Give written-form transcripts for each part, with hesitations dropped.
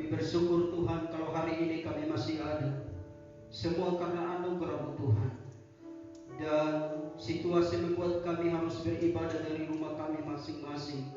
Kami bersyukur Tuhan kalau hari ini kami masih ada. Semua karena anugerah-Mu Tuhan. Dan situasi membuat kami harus beribadah dari rumah kami masing-masing.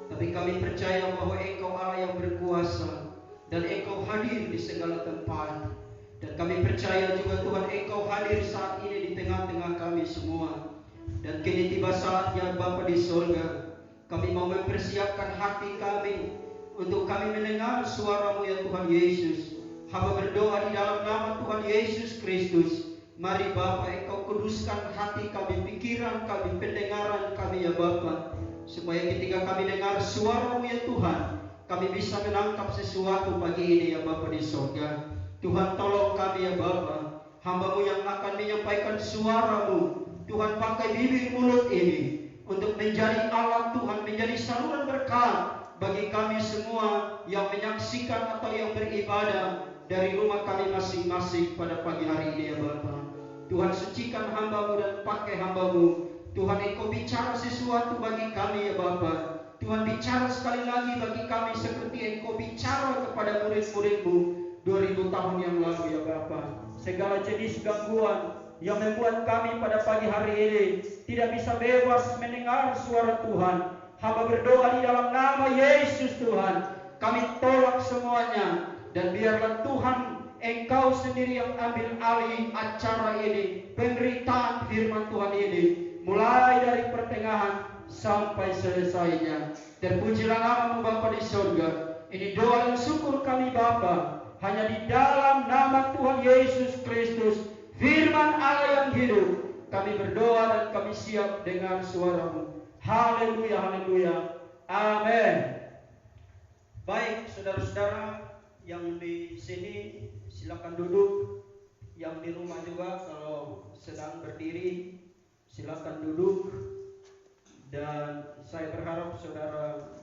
Tapi kami percaya bahwa Engkau Allah yang berkuasa dan Engkau hadir di segala tempat. Dan kami percaya juga Tuhan Engkau hadir saat ini di tengah-tengah kami semua. Dan kini tiba saatnya Bapa di sorga, kami mau mempersiapkan hati kami untuk kami mendengar suara-Mu ya Tuhan Yesus. Hamba berdoa di dalam nama Tuhan Yesus Kristus. Mari Bapa, Engkau kuduskan hati kami, pikiran kami, pendengaran kami ya Bapa. Supaya ketika kami dengar suara-Mu ya Tuhan, kami bisa menangkap sesuatu pagi ini ya Bapa di sorga. Tuhan tolong kami ya Bapa, hamba-Mu yang akan menyampaikan suara-Mu. Tuhan pakai bibir mulut ini untuk menjadi alat Tuhan, menjadi saluran berkat bagi kami semua yang menyaksikan atau yang beribadah dari rumah kami masing-masing pada pagi hari ini ya Bapa. Tuhan sucikan hamba-Mu dan pakai hamba-Mu. Tuhan Engkau bicara sesuatu bagi kami ya Bapa. Tuhan bicara sekali lagi bagi kami seperti Engkau bicara kepada murid-murid-Mu 2000 tahun yang lalu ya Bapa. Segala jenis gangguan yang membuat kami pada pagi hari ini tidak bisa bebas mendengar suara Tuhan. Hamba berdoa di dalam nama Yesus Tuhan, kami tolak semuanya. Dan biarlah Tuhan Engkau sendiri yang ambil alih acara ini, pemberitaan firman Tuhan ini, mulai dari pertengahan sampai selesainya. Terpujilah nama-Mu Bapa di surga. Ini doa dan syukur kami Bapa, hanya di dalam nama Tuhan Yesus Kristus, firman Allah yang hidup, kami berdoa dan kami siap dengar suara-Mu. Haleluya, haleluya, amin. Baik saudara-saudara yang di sini silakan duduk. Yang di rumah juga kalau sedang berdiri silakan duduk. Dan saya berharap saudara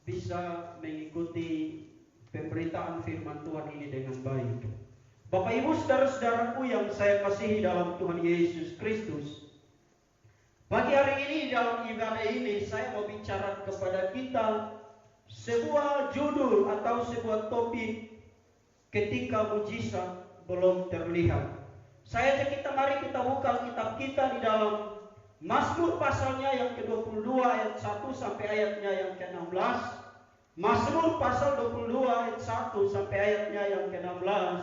bisa mengikuti pemberitaan firman Tuhan ini dengan baik. Bapak Ibu saudara-saudaraku yang saya kasihi dalam Tuhan Yesus Kristus, pagi hari ini dalam ibadah ini saya mau bicara kepada kita sebuah judul atau sebuah topik, ketika mujizat belum terlihat. Saya ajak kita, mari kita buka kitab kita di dalam Mazmur pasalnya yang ke-22 ayat 1 sampai ayatnya yang ke-16. Mazmur pasal 22 ayat 1 sampai ayatnya yang ke-16.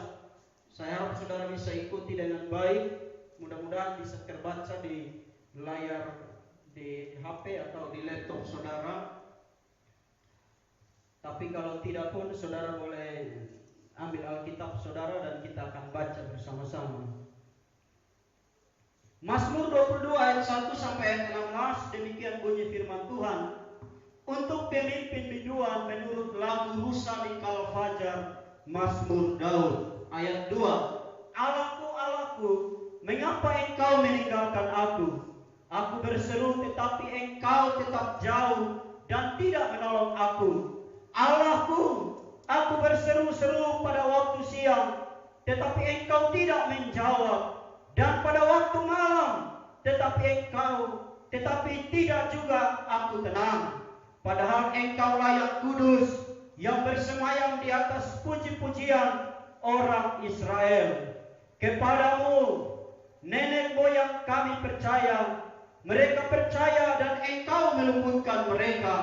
Saya harap saudara bisa ikuti dengan baik. Mudah-mudahan bisa terbaca di layar di HP atau di laptop saudara. Tapi kalau tidak pun saudara boleh ambil Alkitab saudara dan kita akan baca bersama-sama. Mazmur 22 ayat 1 sampai ayat 16, demikian bunyi firman Tuhan. Untuk pemimpin biduan menurut lagu Rusa di Kalfajar, Mazmur Daud. Ayat 2. Allahku, Allahku, mengapa Engkau meninggalkan aku? Aku berseru tetapi Engkau tetap jauh dan tidak menolong aku. Allahku, aku berseru-seru pada waktu siang, tetapi Engkau tidak menjawab. Dan pada waktu malam, tetapi tidak juga aku tenang. Padahal Engkau layak kudus, yang bersemayam di atas puji-pujian orang Israel. Kepadamu, nenek moyang kami percaya, mereka percaya dan Engkau meluputkan mereka.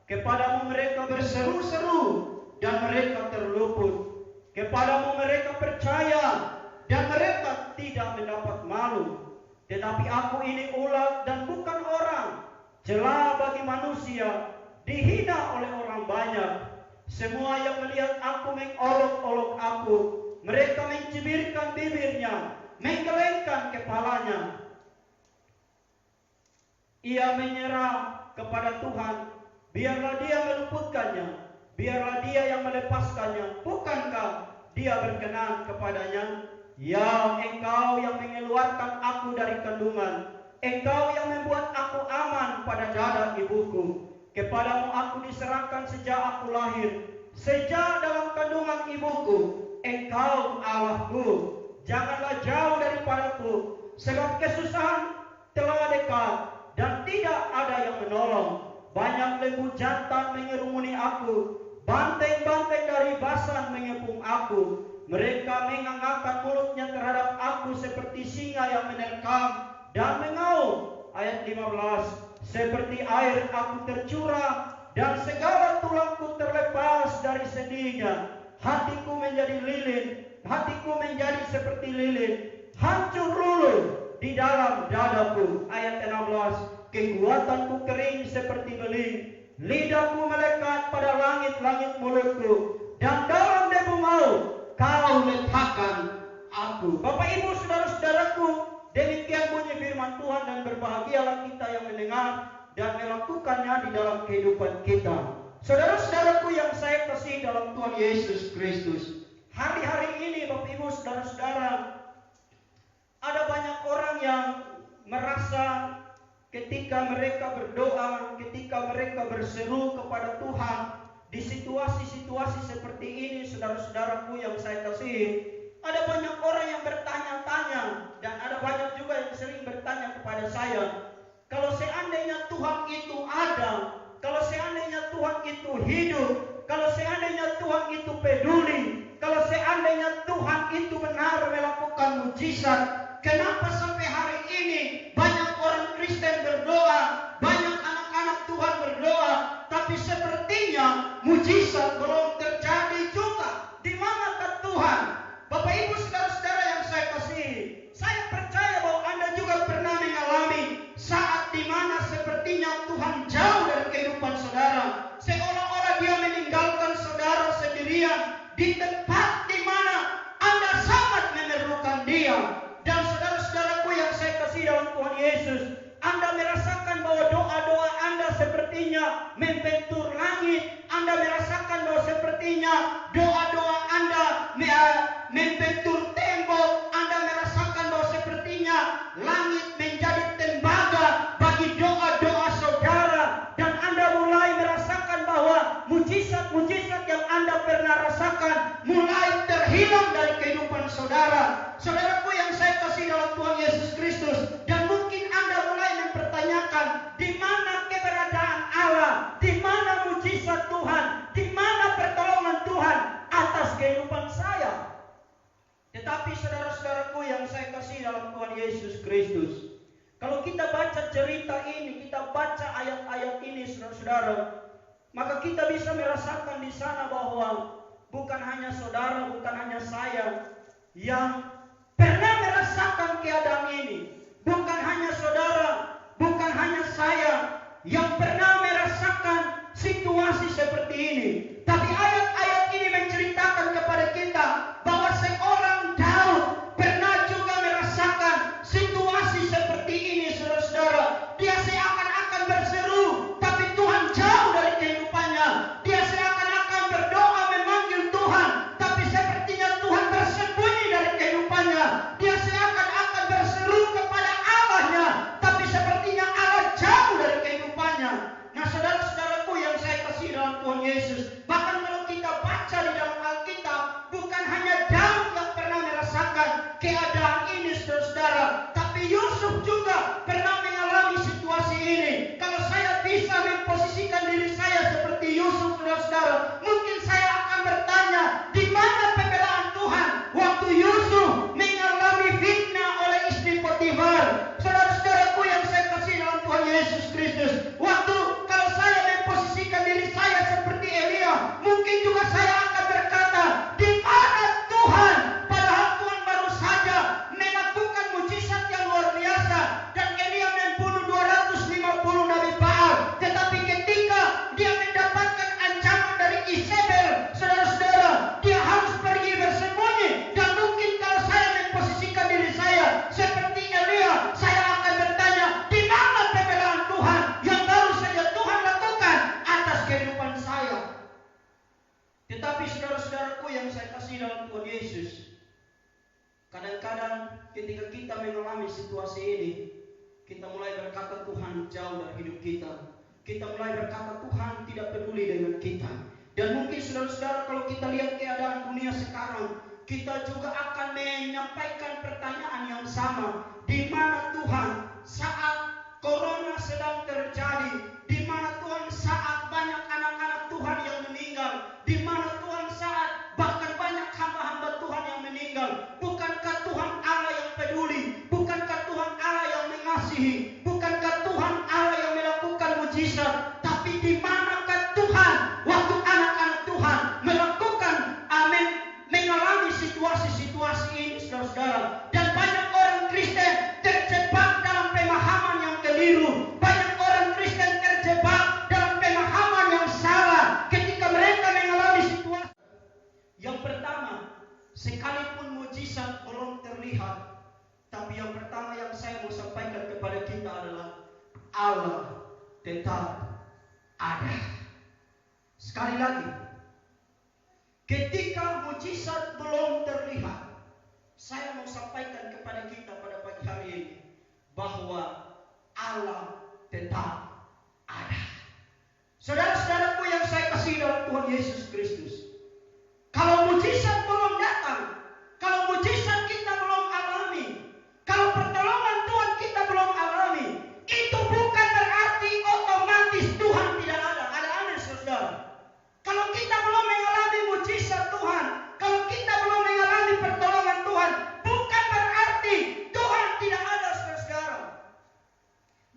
Kepadamu mereka berseru-seru dan mereka terluput. Kepadamu mereka percaya dan mereka tidak mendapat malu. Tetapi aku ini ulat dan bukan orang, celah bagi manusia, dihina oleh orang banyak. Semua yang melihat aku mengolok-olok aku. Mereka mencibirkan bibirnya, menggelengkan kepalanya. Ia menyerah kepada Tuhan, biarlah Dia meluputkannya, biarlah Dia yang melepaskannya. Bukankah Dia berkenan kepadanya? Ya, Engkau yang mengeluarkan aku dari kandungan, Engkau yang membuat aku aman pada dada ibuku. Kepadamu aku diserahkan sejak aku lahir, sejak dalam kandungan ibuku. Engkau Allahku, janganlah jauh daripadaku, sebab kesusahan telah dekat dan tidak ada yang menolong. Banyak lembu jantan mengerumuni aku, Banteng-banteng dari Basan mengepung aku. Mereka mengangkat mulutnya terhadap aku seperti singa yang menerkam dan mengaum. Ayat 15. Seperti air aku tercurah dan segala tulangku terlepas dari sendinya. Hatiku menjadi lilin, hatiku menjadi seperti lilin, hancur luluh di dalam dadaku. Ayat 16. Kekuatanku kering seperti beling, lidahku melekat pada langit-langit mulutku, dan dalam debu maut kau letakkan aku. Bapak Ibu saudara-saudaraku, demikian bunyi firman Tuhan, dan berbahagialah kita yang mendengar dan melakukannya di dalam kehidupan kita. Saudara-saudaraku yang saya kasih dalam Tuhan Yesus Kristus, hari-hari ini Bapak Ibu saudara-saudara, ada banyak orang yang merasa ketika mereka berdoa, ketika mereka berseru kepada Tuhan di situasi-situasi seperti ini, saudara-saudaraku yang saya kasih, ada banyak orang yang bertanya-tanya, dan ada banyak juga yang sering bertanya kepada saya, kalau seandainya Tuhan itu ada, kalau seandainya Tuhan itu hidup, kalau seandainya Tuhan itu peduli, kalau seandainya Tuhan itu benar melakukan mujizat, kenapa sampai hari ini banyak orang Kristen berdoa, banyak anak-anak Tuhan berdoa, tapi sepertinya mujizat belum terjadi juga? Di manakah Tuhan? Bapak Ibu saudara-saudara yang saya kasih, saya percaya bahwa Anda juga pernah mengalami saat di mana sepertinya Tuhan jauh dari kehidupan saudara, seolah-olah Dia meninggalkan saudara sendirian di tempat di mana Anda sangat memerlukan Dia. Dan saudara-saudaraku yang saya kasih dalam Tuhan Yesus, Anda merasakan bahwa doa-doa Anda sepertinya membentur langit. Anda merasakan bahwa sepertinya doa-doa Anda membentur tembok. Anda merasakan bahwa sepertinya langit menjadi tembaga bagi doa-doa saudara. Dan Anda mulai merasakan bahwa mujizat-mujizat yang Anda pernah rasakan mulai terhilang dari kehidupan saudara. Saudaraku yang saya kasih dalam Tuhan Yesus Kristus, dan mungkin Anda mulai mempertanyakan, di mana keberadaan Allah, di mana mujizat Tuhan, di mana pertolongan Tuhan atas kehidupan saya. Tetapi saudara-saudaraku yang saya kasih dalam Tuhan Yesus Kristus, kalau kita baca cerita ini, kita baca ayat-ayat ini saudara-saudara, maka kita bisa merasakan di sana bahwa bukan hanya saudara, bukan hanya saya yang pernah merasakan keadaan ini. Bukan hanya saudara, bukan hanya saya yang pernah merasakan situasi seperti ini. Tapi ayat-ayat ini menceritakan kepada kita bahwa seorang Daud pernah juga merasakan situasi seperti ini, saudara-saudara. Dia seakan-akan berseru, tapi Tuhan jauh dari kehidupannya. Dia seakan-akan berdoa memanggil Tuhan, tapi sepertinya Tuhan bersembunyi dari kehidupannya. Dia seakan-akan berseru kepada Allahnya, tapi sepertinya Allah jauh dari kehidupannya. Nah saudara-saudaraku yang saya kasih dalam Tuhan Yesus, bahkan kalau kita baca di dalam Alkitab, bukan hanya Daud yang pernah merasakan keadaan ini saudara-saudara, tapi Yusuf juga pernah mengalami situasi ini. Kalau saya bisa memposisikan diri saya seperti Yusuf saudara-saudara, mungkin saya akan bertanya, di mana pembelaan Tuhan waktu Yusuf mengalami fitnah oleh istri Potifar? Saudara-saudaraku yang saya kasih dalam Tuhan Yesus Kristus, waktu kalau saya memposisikan diri saya seperti Elia, mungkin juga saya akan berkata, di mana Tuhan? Padahal Tuhan baru saja melakukan mujizat yang luar biasa, dan Elia membunuh 250 Nabi Baal. Tetapi ketika dia mendapatkan ancaman dari Isabel, saudara-saudara, dia harus pergi bersembunyi. Dan mungkin kalau saya memposisikan diri saya seperti Elia, saya akan bertanya, di mana pembelaan Tuhan yang baru saja Tuhan lakukan atas kehidupan saya? Tetapi saudara-saudaraku yang saya kasih dalam Tuhan Yesus, kadang-kadang ketika kita mengalami situasi ini, kita mulai berkata Tuhan jauh dari hidup kita. Kita mulai berkata Tuhan tidak peduli dengan kita. Dan mungkin saudara-saudara, kalau kita lihat keadaan dunia sekarang, kita juga akan menyampaikan pertanyaan yang sama. Di mana Tuhan saat corona sedang terjadi? Di mana Tuhan saat banyak anak-anak Tuhan yang meninggal? mengasihi? Bukankah Tuhan Allah yang melakukan mujizat? Tapi di manakah Tuhan waktu anak-anak Tuhan melakukan mengalami situasi-situasi ini, saudara-saudara? Dan banyak orang Kristen terjebak dalam pemahaman yang keliru. Banyak orang Kristen terjebak dalam pemahaman yang salah ketika mereka mengalami situasi. Yang pertama, sekalipun mujizat belum terlihat, tapi yang pertama yang saya mau sampaikan kepada kita adalah Allah tetap ada. Sekali lagi, ketika mujizat belum terlihat, saya mau sampaikan kepada kita pada pagi hari ini bahwa Allah tetap ada. Saudara-saudaraku yang saya kasih dalam Tuhan Yesus Kristus, kalau mujizat belum datang, kalau mujizat kita belum alami, kalau pertolongan Tuhan kita belum alami, itu bukan berarti otomatis Tuhan tidak ada. Ada amin, saudara? Kalau kita belum mengalami mujizat Tuhan, kalau kita belum mengalami pertolongan Tuhan, bukan berarti Tuhan tidak ada, saudara.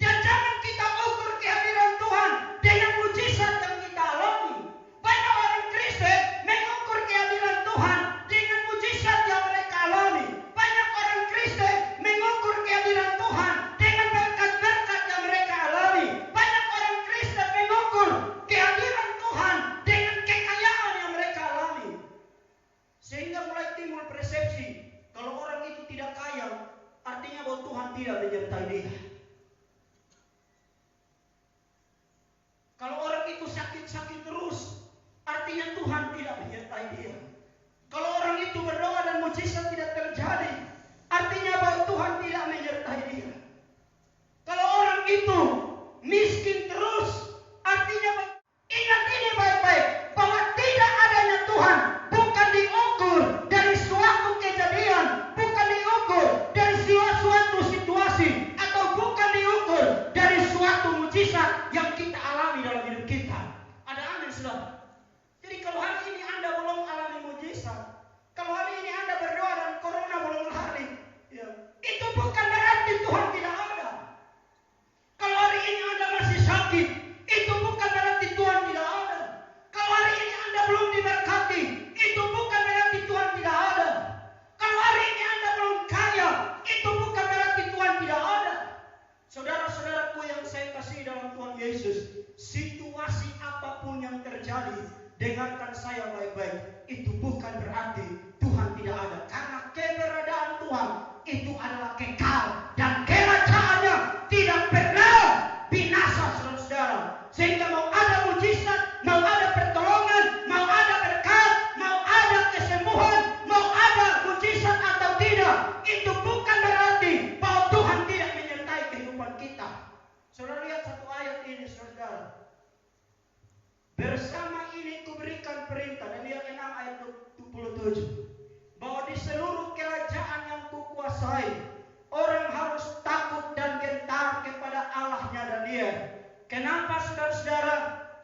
Dan jangan kita ukur kehadiran Tuhan dengan mujizat yang kita alami. Banyak orang Kristen mengukur kehadiran Tuhan dengan mujizat yang mereka alami. Banyak orang Kristen mengukur kehadiran Tuhan dengan berkat-berkat yang mereka alami. Banyak orang Kristen mengukur kehadiran Tuhan dengan kekayaan yang mereka alami. Sehingga mulai timbul persepsi kalau orang itu tidak kaya, artinya bahwa Tuhan tidak menyertai dia. Kalau orang itu sakit-sakit terus, artinya Tuhan tidak menyertai dia. Kalau orang itu berdoa dan mujizat tidak terjadi, artinya bahwa Tuhan tidak menyertai dia. Kalau orang itu miskin terus, artinya ingat ini baik-baik, bahwa tidak adanya Tuhan bukan diukur dari suatu kejadian, bukan diukur dari suatu situasi, atau bukan diukur dari suatu mujizat yang kita alami dalam hidup kita. Ada amin, saudara? Jadi kalau hari ini Anda belum alami mujizat, kalau hari ini Anda berdoa dan corona belum lari, ya, itu bukan berarti Tuhan tidak ada. Kalau hari ini Anda masih sakit, itu bukan berarti Tuhan tidak ada. Kalau hari ini Anda belum diberkati, itu bukan berarti Tuhan tidak ada. Kalau hari ini Anda belum kaya, itu bukan berarti Tuhan tidak ada. Saudara-saudaraku yang saya kasih dalam Tuhan Yesus, situasi apapun yang terjadi, dengarkan saya baik-baik, itu bukan berarti Tuhan tidak ada. Karena keberadaan Tuhan itu adalah kekal dan kerajaannya tidak pernah binasa, saudara-saudara. Sehingga mau ada mujizat, mau ada pertolongan, mau ada berkat, mau ada kesembuhan, mau ada mujizat atau tidak, itu bukan berarti bahwa Tuhan tidak menyertai kehidupan kita. Saudara lihat satu ayat ini, saudara. Bersama ini kuberikan perintah, dan lihat 6 ayat 27, bahwa di seluruh kerajaan yang kukuasai, orang harus takut dan gentar kepada Allahnya dan Dia. Kenapa, saudara-saudara?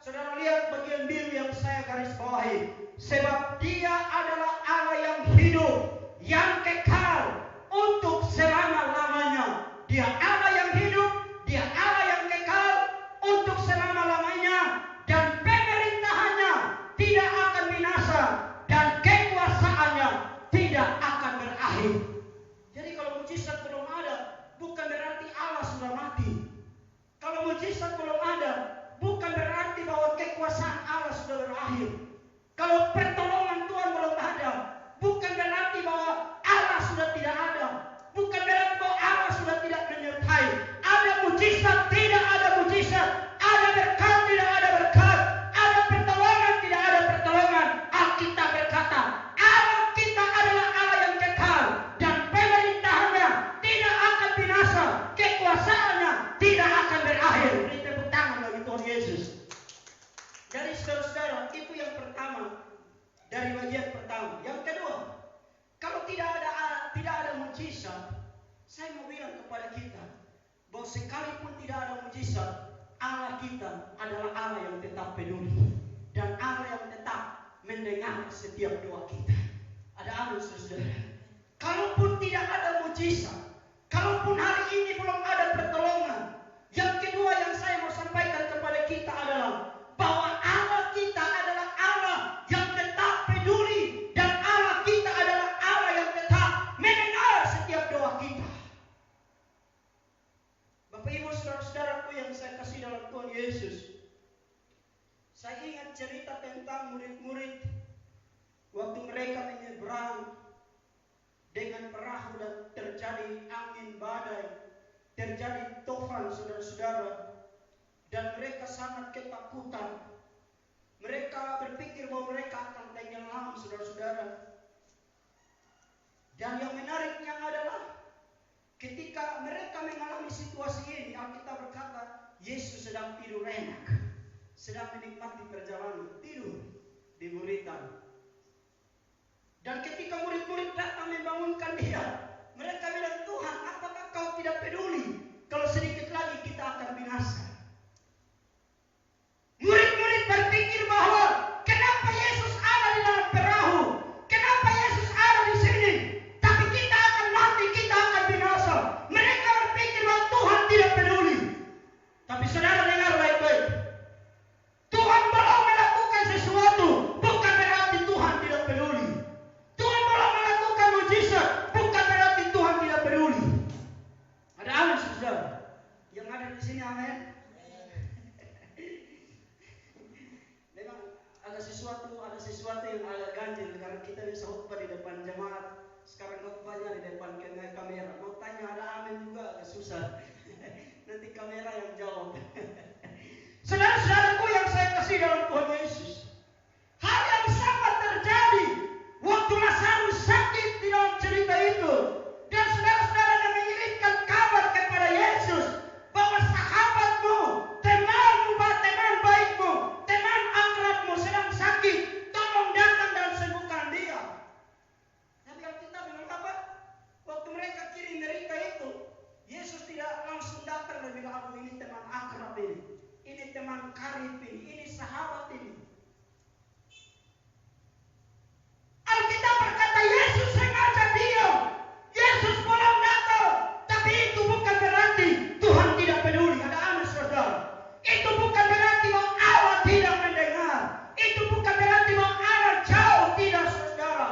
Saudara lihat bagian biru yang saya garis bawahi. Sebab Dia adalah Allah yang hidup, yang kekal untuk selama-lamanya. Dia Allah yang hidup, Dia Allah yang kekal untuk selama-lamanya, dan pemerintahannya tidak akan binasa, dan kekuasaannya tidak akan berakhir. Jadi kalau mujizat belum ada, bukan berarti Allah sudah mati. Kalau mujizat belum ada, bukan berarti bahwa kekuasaan Allah sudah berakhir. Kalau pertolongan Tuhan belum ada, bukan berarti bahwa Allah sudah tidak ada. Bukan berarti bahwa Allah sudah tidak menyertai. Ada mujizat, tidak ada mujizat. Ada berkat, tidak ada berkat. Ada pertolongan, tidak ada pertolongan. Alkitab berkata, Allah kita adalah Allah yang kekal, dan pemerintahannya tidak akan binasa, kekuasaannya tidak akan berakhir. Beri tepuk tangan bagi Tuhan Yesus. Jadi saudara-saudara, itu yang pertama dari bagian pertama. Yang kedua, kalau tidak ada mujizat, saya mau bilang kepada kita bahwa sekalipun tidak ada mujizat, Allah kita adalah Allah yang tetap peduli dan Allah yang tetap mendengar setiap doa kita. Ada amin, saudara. Kalaupun tidak ada mujizat, Kalaupun hari ini belum ada pertolongan, yang kedua yang saya mau sampaikan kepada kita adalah bahwa Allah kita adalah Allah yang tetap peduli, dan Allah kita adalah Allah yang tetap mendengar setiap doa kita. Bapak Ibu saudara-saudaraku yang saya kasih dalam Tuhan Yesus, saya ingat cerita tentang murid-murid waktu mereka menyeberang dengan perahu dan terjadi angin badai, terjadi tofan saudara-saudara, dan mereka sangat ketakutan. Mereka berpikir bahwa mereka akan tenggelam saudara-saudara. Dan yang menariknya adalah ketika mereka mengalami situasi ini, Alkitab berkata Yesus sedang tidur enak, sedang menikmati perjalanan, tidur di buritan. Dan ketika murid-murid datang membangunkan dia, mereka bilang, Tuhan, apakah kau tidak peduli kalau sedikit lagi kita akan binasa? Murid-murid berpikir bahwa kenapa Yesus ada di dalam perahu, kenapa Yesus ada di sini, tapi kita akan mati, kita akan binasa. Mereka berpikir bahwa Tuhan tidak peduli. Tapi saudara dengar baik-baik, Tuhan belum melakukan sesuatu bukan berarti Tuhan tidak peduli. Tuhan belum melakukan mujizat bukan berarti Tuhan tidak peduli. Ada amin saudara? Yang ada di sini amin. Memang ada sesuatu yang agak ganjil karena kita bisa khotbah di depan jemaat. Sekarang khotbahnya di depan kamera. Mau tanya ada amin juga agak susah. Nanti kamera yang jawab. Saudara-saudaraku yang saya kasih dalam Tuhan Yesus, hal yang sama terjadi waktu Lazarus sakit di dalam cerita itu. Dan saudara-saudara mengirimkan kabar kepada Yesus bahwa sahabatmu, temanmu, teman baikmu, teman akrabmu sedang sakit, tolong datang dan sembuhkan dia. Tapi Alkitab bilang apa? Waktu mereka kirim berita itu, Yesus tidak langsung datang dan bilang, aduh ini teman akrab ini teman karib ini sahabat ini. Alkitab berkata Yesus sengaja diam. Yesus belum datang. Tapi itu bukan berarti Tuhan tidak peduli. Ada amin saudara. Itu bukan berarti bahwa Allah tidak mendengar. Itu bukan berarti bahwa Allah jauh, tidak saudara.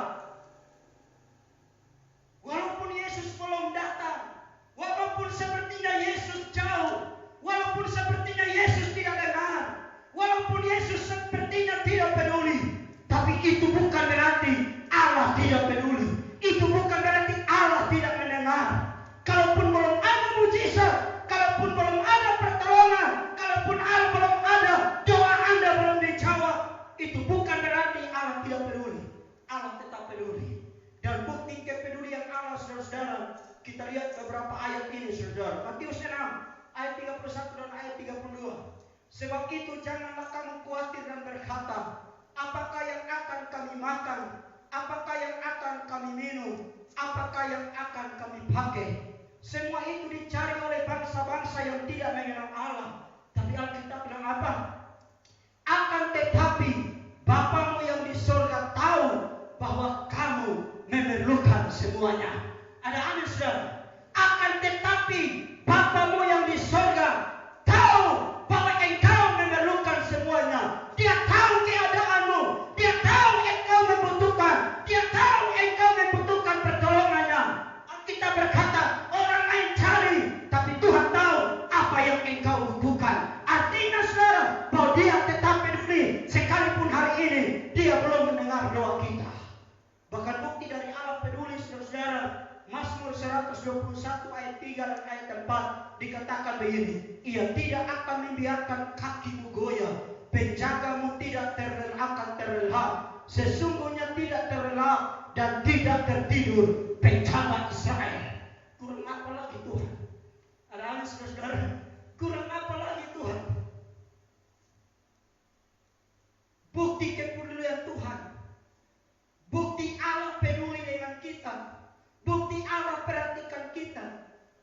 Walaupun Yesus belum datang, walaupun sepertinya Yesus jauh, walaupun sepertinya Yesus tidak dengar, walaupun Yesus sepertinya tidak peduli, tapi itu bukan berarti Allah tidak peduli. Itu bukan berarti Allah tidak mendengar. Kalaupun belum ada mujizat, kalaupun belum ada pertolongan, kalaupun Allah belum ada, doa Anda belum dijawab, itu bukan berarti Allah tidak peduli. Allah tetap peduli. Dan bukti kepedulian Allah saudara-saudara, kita lihat beberapa ayat ini saudara. Matius 6 ayat 31 dan ayat 32. Sebab itu janganlah kamu khawatir dan berkata, apakah yang akan kami makan? Apakah yang akan kami minum? Apakah yang akan kami pakai? Semua itu dicari oleh bangsa-bangsa yang tidak mengenal Allah. Tapi Alkitab bilang apa? Akan tetapi Bapamu yang di surga tahu bahwa kamu memerlukan semuanya. Ada amin saudara? Akan tetapi Bapamu yang di surga tahu bahwa engkau memerlukan semuanya. Dia tahu keadaanmu. Dia tahu engkau membutuhkan. Dia tahu engkau membutuhkan pertolongannya. Alkitab berkata orang lain cari, tapi Tuhan tahu apa yang engkau butuhkan. Artinya saudara bahwa dia tetap peduli. Sekalipun hari ini dia belum mendengar doa kita. Bahkan bukti dari Allah peduli saudara-saudara, Mazmur 121 ayat 3 dan ayat 4 dikatakan begini, ia tidak akan membiarkan kakimu goyah, penjagamu tidak akan terlelap, sesungguhnya tidak terlelap dan tidak tertidur penjaga Israel. Kurang apa lagi Tuhan? Ada amin saudara? Kurang apa lagi Tuhan? Bukti kepedulian Tuhan, bukti Allah peduli dengan kita, bukti Allah perhatikan kita.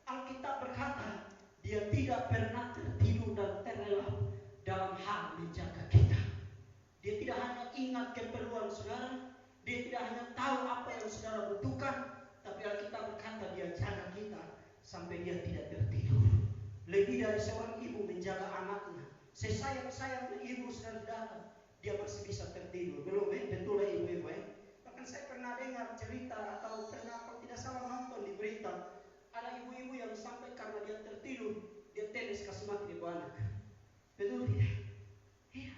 Alkitab berkata dia tidak pernah tertidur dan terlelap dalam hal menjaga kita. Dia tidak hanya ingat keperluan saudara, dia tidak hanya tahu apa yang saudara butuhkan, tapi Alkitab berkata dia jaga kita sampai dia tidak tertidur. Lebih dari seorang ibu menjaga anaknya, sesayang-sayangnya ibu saudara, dia masih bisa tertidur. Belum betul ya ibu-ibu Bahkan saya pernah dengar cerita atau pernah kalau tidak salah nonton di berita, ada ibu-ibu yang sampai karena dia tertidur, dia tenis kasih mati ibu anak. Betul tidak? Iya.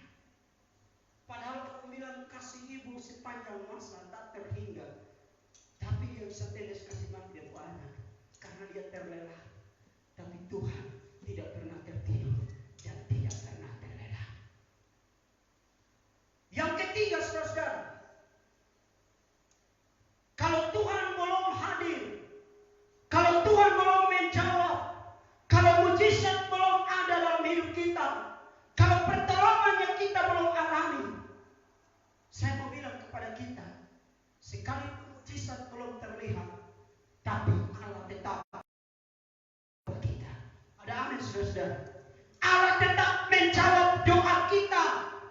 Padahal aku bilang kasih ibu sepanjang masa tak terhingga, tapi dia bisa tenis kasih mati ibu anak karena dia terlelap. Tapi Tuhan tidak pernah tertidur dan tidak pernah terlelap. Yang ketiga, saudara, kalau Tuhan belum hadir, kalau Tuhan belum menjawab, kalau mujizat belum ada dalam hidup kita, kalau pertolongannya kita belum alami, saya mau bilang kepada kita, sekalipun mujizat belum terlihat, tapi Allah tetap kita. Ada amin, saudara. Allah tetap menjawab doa kita.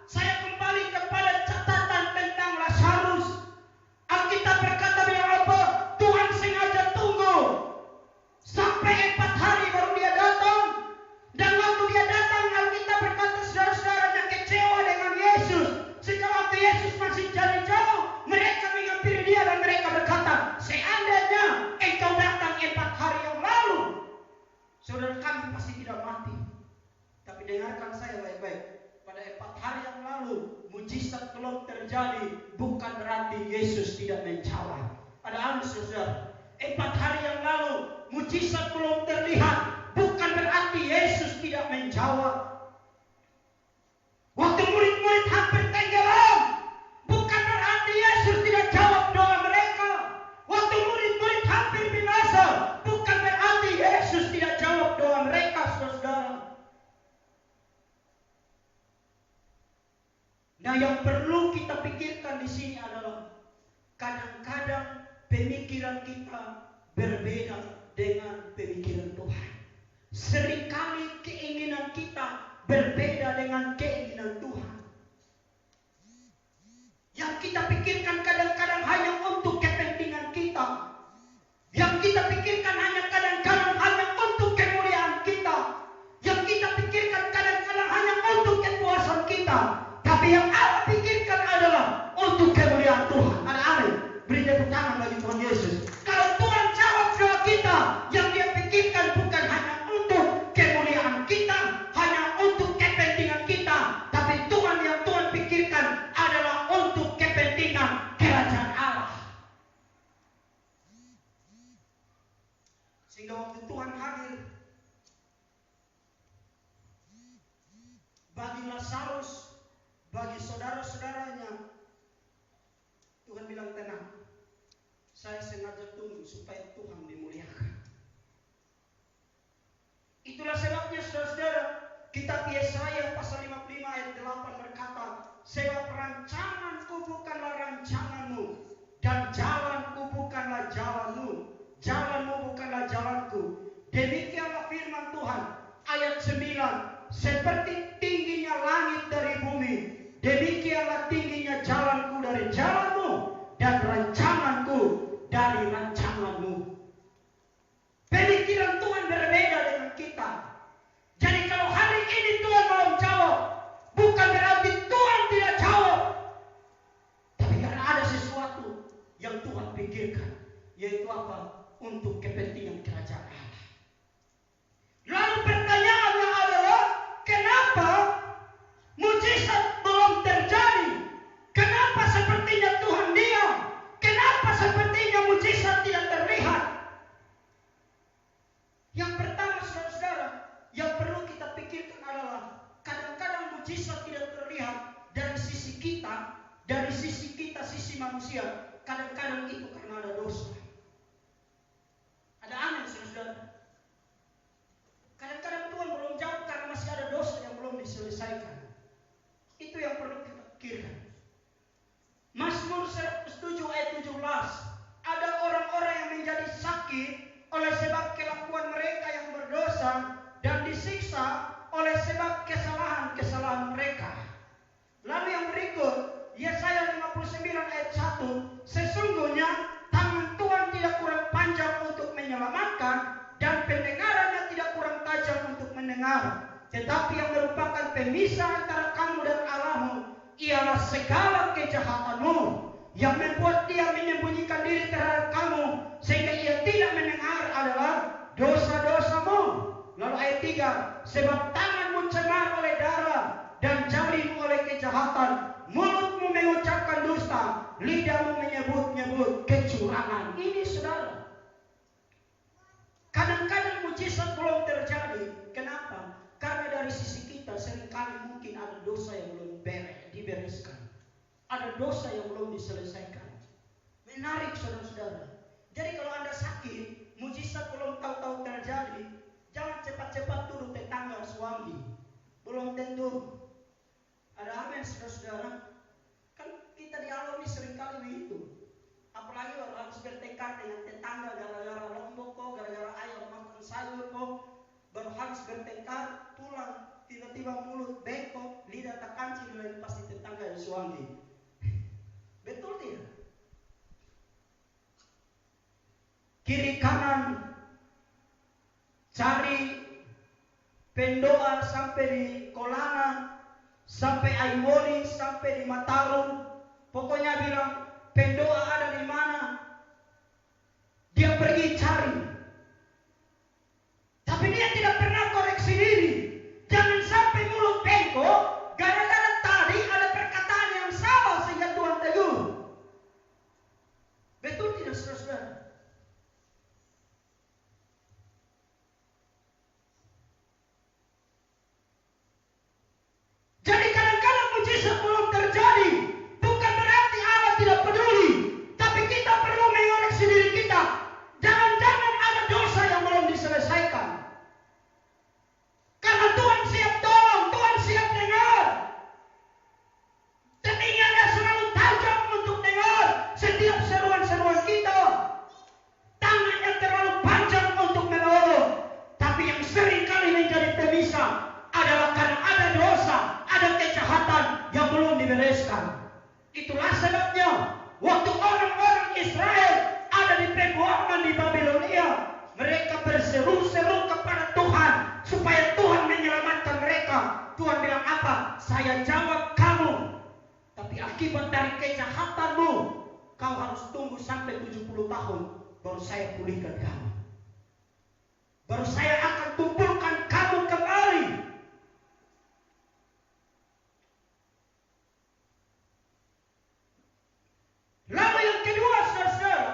Saya kembali kepada catatan tentang Lazarus. Alkitab berkata bilang apa? Tuhan sengaja tunggu sampai 4 hari baru dia datang. Dan waktu dia datang, Alkitab berkata saudara-saudaranya kecewa dengan Yesus. Setelah waktu Yesus masih jadi jauh, mereka menghampiri dia dan mereka berkata, seandainya engkau datang 4 hari yang lalu, saudara kami pasti tidak mati. Tapi dengarkan saya baik-baik. Pada 4 hari yang lalu, mujizat belum terjadi, bukan berarti Yesus tidak menjawab. Ada amin, saudara. 4 hari yang lalu, mujizat belum terlihat, bukan berarti Yesus tidak menjawab. Waktu murid-murid hampir tenggelam, bukan berarti Yesus tidak jawab doa mereka. Waktu murid-murid hampir binasa, bukan berarti Yesus tidak jawab doa mereka, saudara. Nah, yang perlu kita pikirkan di sini adalah kadang-kadang pemikiran kita berbeda dengan pemikiran Tuhan. Seringkali keinginan kita berbeda dengan keinginan Tuhan. Yang kita pikirkan kadang-kadang hanya untuk kepentingan kita. Yang kita pikirkan kadang-kadang hanya untuk kemuliaan kita. Yang kita pikirkan kadang-kadang hanya untuk kepuasan kita. Tapi yang Allah pikirkan adalah untuk kemuliaan Tuhan. Ada amin. Beri tepuk tangan bagi Tuhan Yesus. Kalau Tuhan jawab doa kita, yang dia pikirkan bukan hanya untuk kemuliaan kita, hanya untuk kepentingan kita, tapi Tuhan yang Tuhan pikirkan adalah untuk kepentingan kerajaan Allah. Sehingga waktu Tuhan hadir bagi Lazarus, bagi saudara-saudaranya, Tuhan bilang tenang. Saya sengaja tunggu supaya Tuhan dimuliakan. Itulah sebabnya saudara-saudara, kitab Yesaya pasal 55 ayat 8 berkata, sebab rancanganku bukanlah rancanganmu, dan jalanku bukanlah jalanmu, jalanmu bukanlah jalanku. Demikianlah firman Tuhan. Ayat 9, seperti tingginya langit dari bumi, demikianlah tingginya jalanku dari jalanmu, dan rancanganku dari rancanganmu. Pemikiran Tuhan berbeda dengan kita. Jadi kalau hari ini Tuhan belum jawab, bukan berarti Tuhan tidak jawab. Tapi karena ada sesuatu yang Tuhan pikirkan, yaitu apa? Untuk kepentingan kerajaan Allah. Lalu pertanyaannya adalah, kenapa mujizat belum terjadi? Kenapa sepertinya Tuhan diam? Kenapa sepertinya mujizat tidak terlihat? Yang pertama, saudara-saudara, yang perlu kita pikirkan adalah kadang-kadang mujizat tidak terlihat dari sisi kita, sisi manusia. Kadang-kadang itu karena ada dosa. Ada amin, saudara-saudara. Kadang-kadang Tuhan belum jawab karena masih ada dosa yang belum diselesaikan. Itu yang perlu kita pikirkan. Mazmur 107 ayat 17. Ada orang-orang yang menjadi sakit oleh sebab kelakuan mereka yang berdosa dan disiksa oleh sebab kesalahan-kesalahan mereka. Lalu yang berikut, Yesaya 59 ayat 1. Sesungguhnya tangan Tuhan tidak kurang panjang untuk menyelamatkan, dan mendengar. Tetapi yang merupakan pemisah antara kamu dan Allahmu ialah segala kejahatanmu, yang membuat dia menyembunyikan diri terhadap kamu sehingga ia tidak mendengar adalah dosa-dosamu. Lalu ayat 3, sebab tanganmu cemar oleh darah dan jarimu oleh kejahatan, mulutmu mengucapkan dusta, lidahmu menyebut-nyebut kecurangan. Ini saudara, kadang-kadang mujizat belum terjadi. Kenapa? Karena dari sisi kita seringkali mungkin ada dosa yang belum dibereskan, ada dosa yang belum diselesaikan. Menarik saudara-saudara. Jadi kalau Anda sakit, mujizat belum tahu-tahu terjadi, jangan cepat-cepat tuduh tetangga suami. Belum tentu. Ada amin saudara-saudara. Kan kita dialami seringkali begitu. Apalagi kalau harus bertengkar dengan tetangga gara-gara lombok kok, gara-gara ayam makan sayur kok, baru harus bertengkar, pulang tiba-tiba mulut bengkok, lidah tak kancing, lain pasti tetangga dan suami. Betul tidak? Kiri kanan cari pendoa sampai di Kolana, sampai Aimoli, sampai di Matarum. Pokoknya bilang pendoa ada di mana, dia pergi cari. Tapi dia tidak pernah koreksi diri. Jangan sampai mulut bengkok gara-gara tadi ada perkataan yang salah sehingga Tuhan tegur. Betul tidak saudara-saudara? Jadi kadang-kadang mujizat belum terjadi, bukan berarti Allah tidak peduli, tapi kita perlu mengoreksi diri kita. Jangan-jangan ada dosa yang belum diselesaikan. Karena Tuhan siap tolong, Tuhan siap dengar. Telinganya selalu tajam untuk dengar setiap seruan-seruan kita. Tangannya terlalu panjang untuk menolong. Tapi yang sering kali menjadi pemisah adalah karena ada dosa, ada kejahatan yang belum dibereskan. Itulah sebabnya waktu orang-orang Israel ada di pembuangan di Babilonia, mereka berseru-seru kepada Tuhan supaya Tuhan menyelamatkan mereka. Tuhan bilang apa? Saya jawab kamu, tapi akibat dari kejahatanmu kau harus tunggu sampai 70 tahun baru saya pulihkan kamu, baru saya akan kumpulkan kamu kembali. Lalu yang kedua saudara,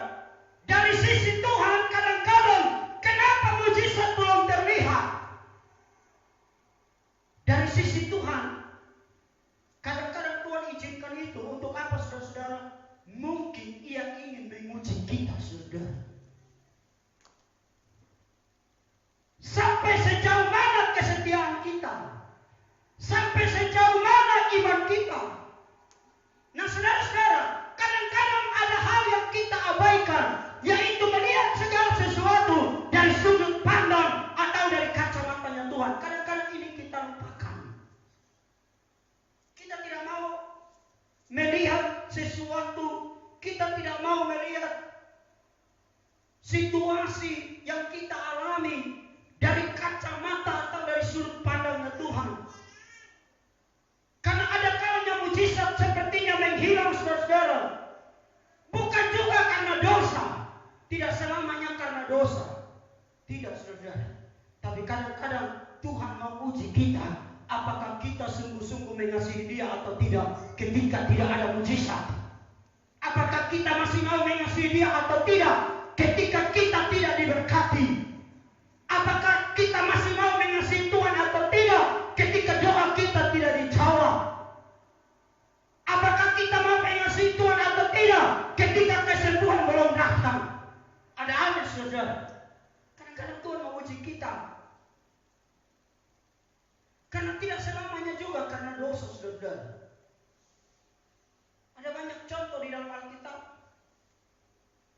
dari sisi Tuhan kadang-kadang kenapa mujizat belum terlihat? Dari sisi Tuhan kadang-kadang Tuhan izinkan itu untuk apa saudara-saudara? Mungkin ia ingin menguji kita saudara. Sampai sejauh mana kesetiaan kita? Sampai sejauh mana iman kita? Nah saudara-saudara, kadang-kadang ada hal yang kita abaikan, yaitu melihat segala sesuatu dari sudut pandang atau dari kacamatanya Tuhan. Kadang-kadang ini kita lupakan. Kita tidak mau melihat sesuatu, kita tidak mau melihat situasi yang kita alami dari kacamata atau dari sudut pandangnya Tuhan. Karena ada kalanya mujizat sepertinya menghilang saudara-saudara. Bukan juga karena dosa. Tidak selamanya karena dosa. Tidak saudara-saudara. Tapi kadang-kadang Tuhan mau uji kita. Apakah kita sungguh-sungguh mengasihi dia atau tidak ketika tidak ada mujizat. Apakah kita masih mau mengasihi dia atau tidak ketika kita tidak diberkati. Apakah kita masih mau mengasihi Tuhan atau tidak ketika doa kita tidak dijawab. Apakah kita mau mengasihi Tuhan atau tidak ketika kesembuhan belum datang. Ada amin saudara. Kadang-kadang Tuhan mau uji kita. Karena tidak selamanya juga karena dosa saudara. Ada banyak contoh di dalam Alkitab.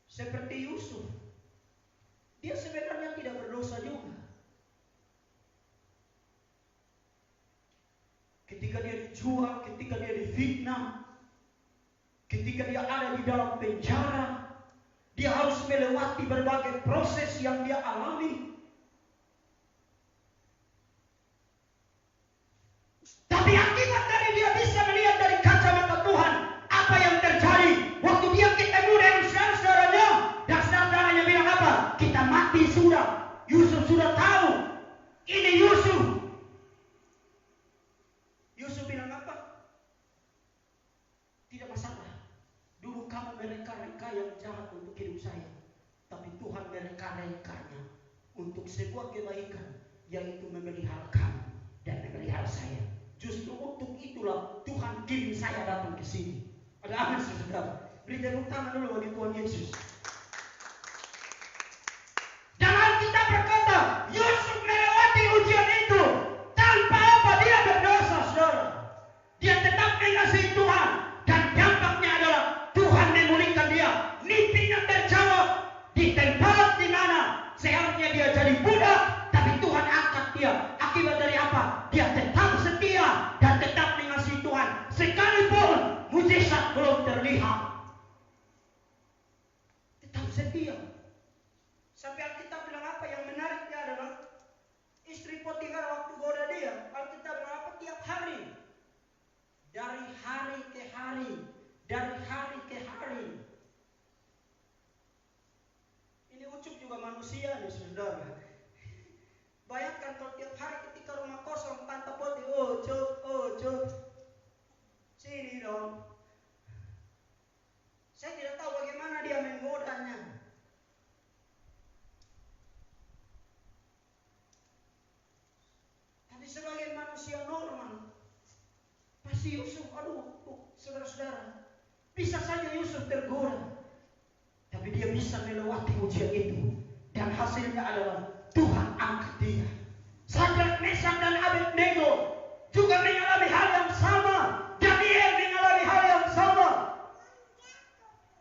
Seperti Yusuf. Dia sebenarnya tidak berdosa juga. Ketika dia dijual, ketika dia difitnah, ketika dia ada di dalam penjara, dia harus melewati berbagai proses yang dia alami. Tuhan mereka-reka yang jahat untuk hidup saya, tapi Tuhan mereka-rekanya untuk sebuah kebaikan, yaitu memelihara kamu dan memelihara saya. Justru untuk itulah Tuhan kirim saya datang ke sini. Ada amin, saudara. Beri tepuk tangan dulu bagi Tuhan Yesus. Dan Alkitab berkata, Yusuf melewati ujian itu tanpa apa dia berdosa, saudara. Dia tetap mengasihi Tuhan, dan dampaknya adalah Tuhan memulihkan dia. Mimpinya terjawab di tempat di mana seharusnya dia jadi budak, tapi Tuhan angkat dia. Akibat dari apa? Dia tetap setia dan tetap mengasihi Tuhan, sekalipun mujizat belum terlihat. Tetap setia. Sampai Alkitab bilang apa? Yang menariknya adalah istri Potifar waktu goda dia, Alkitab bilang apa? Tiap hari, dari hari ke hari, dari hari ke hari. Ini ucup juga manusia nih, saudara. Bayangkan kalau tiap hari ketika rumah kosong, Tante Poti, oh cuk, sini dong. Saya tidak tahu bagaimana dia menggodanya. Tapi sebagai manusia normal, pasti Yusuf, saudara-saudara, bisa saja Yusuf tergoda, tapi dia bisa melewati ujian itu, dan hasilnya adalah Tuhan angkat dia. Sadrak, Mesak, dan Abednego juga mengalami hal yang sama. Daniel mengalami hal yang sama.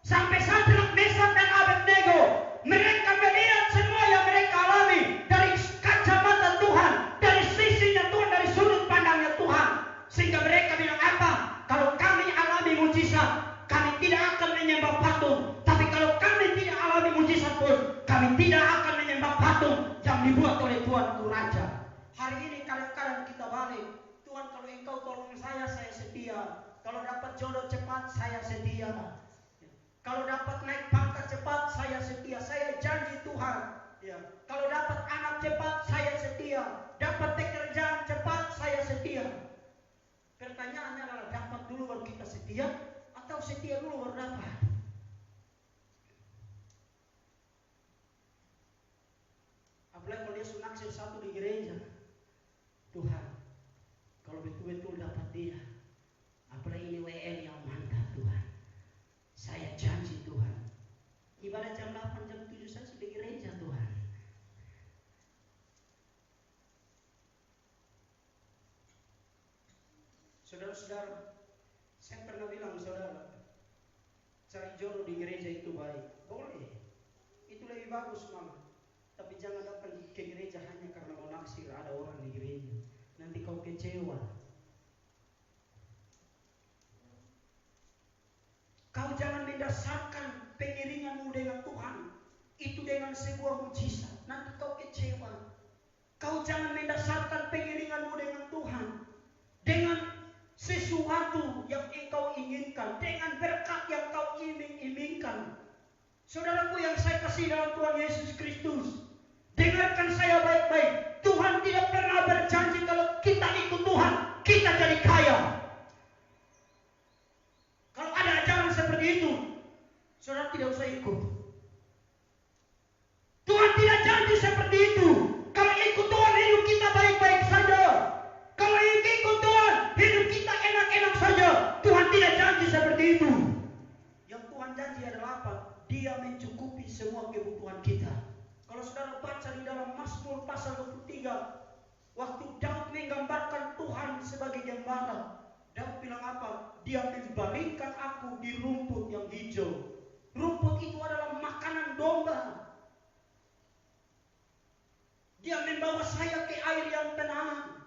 Sampai Sadrak, Mesak, dan Abednego, mereka melihat semua yang mereka alami dari kacamata Tuhan, dari sisinya Tuhan, dari sudut pandangnya Tuhan. Sehingga mereka bilang apa? Kalau kami alami mujizat, kami tidak akan menyembah patung. Tapi kalau kami tidak alami mujizat pun, kami tidak akan menyembah patung yang dibuat oleh Tuanku Raja. Hari ini kadang-kadang kita balik. Tuhan, kalau Engkau tolong saya setia. Kalau dapat jodoh cepat, saya setia. Kalau dapat naik pangkat cepat, saya setia. Saya janji Tuhan. Ya. Kalau dapat anak cepat, saya setia. Dapat pekerjaan cepat, saya setia. Pertanyaannya adalah, dapat dulu baru kita setia, atau setia dulu baru dapat? Apalagi kalau dia sunaksir satu di gereja. Tuhan, kalau betul-betul dapat dia, apalagi ini WN yang mantap Tuhan, saya janji Tuhan, ibadah jam 8, jam 7 saya sudah di gereja Tuhan. Saudara-saudara, saya pernah bilang, saudara, cari jodoh di gereja itu baik, boleh, itu lebih bagus malah. Tapi jangan datang ke gereja hanya karena mau naksir ada orang di gereja. Nanti kau kecewa. Kau jangan mendasarkan pengiringanmu dengan Tuhan itu dengan sebuah mujizat. Nanti kau kecewa. Kau jangan mendasarkan pengiringanmu dengan Tuhan dengan sesuatu yang engkau inginkan, dengan berkat yang kau iming-imingkan. Saudaraku yang saya kasih dalam Tuhan Yesus Kristus, dengarkan saya baik-baik. Tuhan tidak pernah berjanji kalau kita ikut Tuhan, kita jadi kaya. Kalau ada ajaran seperti itu, saudara tidak usah ikut. Tuhan tidak janji seperti itu. Kalau ikut Tuhan, hidup kita baik-baik saja. Kalau ikut Tuhan, hidup kita enak-enak saja. Tuhan tidak janji seperti itu. Yang Tuhan janji adalah apa? Dia mencukupi semua kebutuhan kita. Kalau saudara baca di dalam Mazmur pasal 23, waktu Daud menggambarkan Tuhan sebagai gembala, Daud bilang apa? Dia membaringkan aku di rumput yang hijau. Rumput itu adalah makanan domba. Dia membawa saya ke air yang tenang.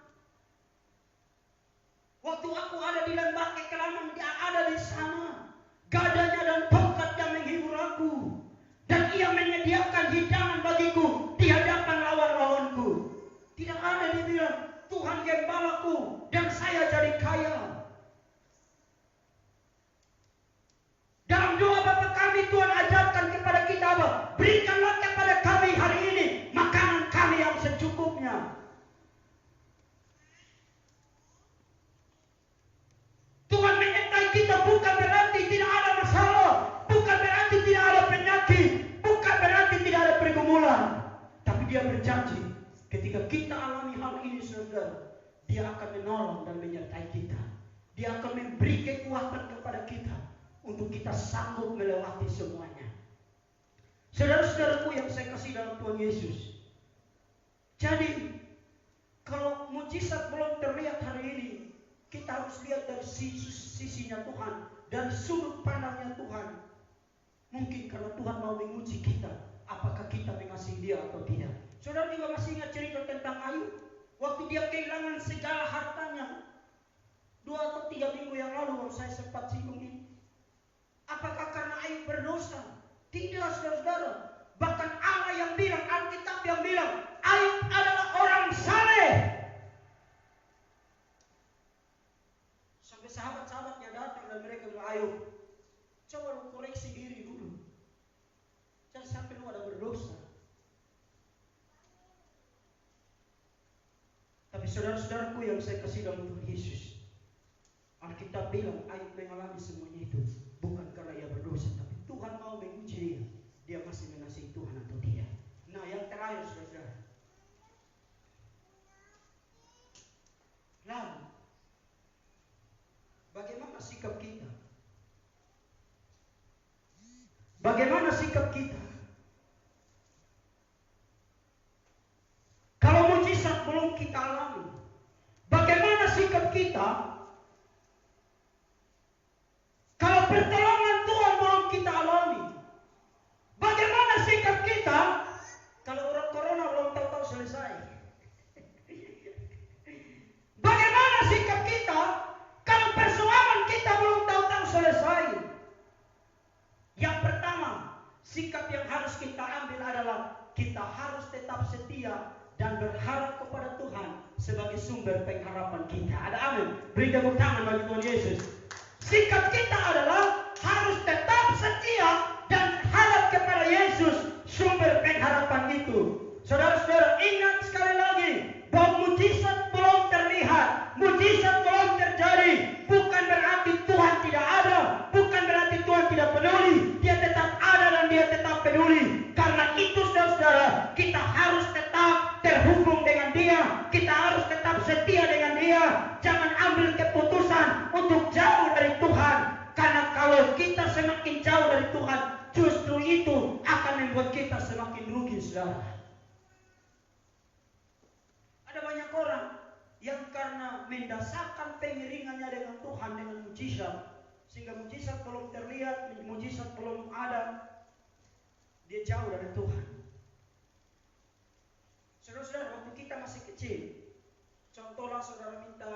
Waktu aku ada di lembah kekelaman, dia ada di sana. Gadanya dan tongkat yang menghibur aku. Dan ia menyediakan hidangan bagiku di hadapan lawan-lawanku. Tidak ada dia bilang, Tuhan gembalaku dan saya jadi kaya. Dan saudara, Dia akan menolong dan menyertai kita. Dia akan memberi kekuatan kepada kita untuk kita sanggup melewati semuanya. Saudara-saudaraku yang saya kasih dalam Tuhan Yesus. Jadi, kalau mujizat belum terlihat hari ini, kita harus lihat dari sisinya Tuhan, dari sudut pandangnya Tuhan. Mungkin karena Tuhan mau menguji kita, apakah kita mengasihi Dia atau tidak. Saudara juga masih ingat cerita tentang Ayub? Waktu dia kehilangan segala hartanya 2 atau 3 minggu yang lalu, saya sempat singgung ini. Apakah karena Ayub berdosa? Tidak, saudara-saudara. Bahkan Allah yang bilang, Alkitab yang bilang, Ayub adalah orang saleh. Sampai sahabat-sahabatnya datang dan mereka bilang, Ayub, coba lu koreksi diri dulu. Jangan sampai lu ada berdosa. Tapi saudara-saudaraku yang saya kasih dalam Tuhan Yesus, Alkitab bilang Ayub mengalami semuanya itu bukan karena ia berdosa, tapi Tuhan mau menguji dia. Dia masih mengasihi Tuhan atau tidak. Nah, yang terakhir saudara. Lalu, bagaimana sikap kita? Bagaimana sikap kita? Kalau mujizat belum kita alami, bagaimana sikap kita? Kalau pertolongan Tuhan belum kita alami, bagaimana sikap kita? Kalau orang corona belum tahu-tahu selesai, bagaimana sikap kita? Kalau persoalan kita belum tahu-tahu selesai. Yang pertama, sikap yang harus kita ambil adalah kita harus tetap setia dan berharap kepada Tuhan sebagai sumber pengharapan kita. Ada amin? Beri tepuk tangan bagi Tuhan Yesus. Sikap kita adalah harus tetap setia dan harap kepada Yesus, sumber pengharapan itu. Saudara-saudara, ingat sekali lagi bahwa mujizat belum terlihat, mujizat belum terjadi. Bukan berarti Tuhan tidak ada, bukan berarti Tuhan tidak peduli. Dia tetap ada dan Dia tetap peduli. Karena itu saudara-saudara, kita harus tetap terhubung dengan Dia. Kita harus tetap setia dengan Dia. Jangan ambil keputusan untuk jauh dari Tuhan. Karena kalau kita semakin jauh dari Tuhan, justru itu akan membuat kita semakin rugi, saudara. Ada banyak orang yang karena mendasarkan pengiringannya dengan Tuhan dengan mujizat, sehingga mujizat belum terlihat, mujizat belum ada, dia jauh dari Tuhan. Saudara-saudara, waktu kita masih kecil, contohlah saudara minta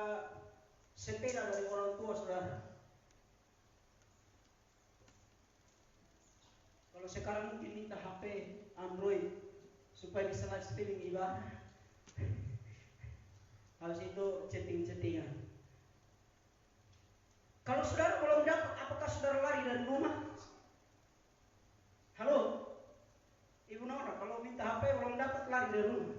sepeda dari orang tua saudara. Kalau sekarang mungkin minta HP Android supaya bisa live streaming ibadah. Habis itu chatting-chattingan. Kalau saudara belum dapat, apakah saudara lari dari rumah? Halo, Ibu Nora, kalau minta HP belum dapat, lari dari rumah.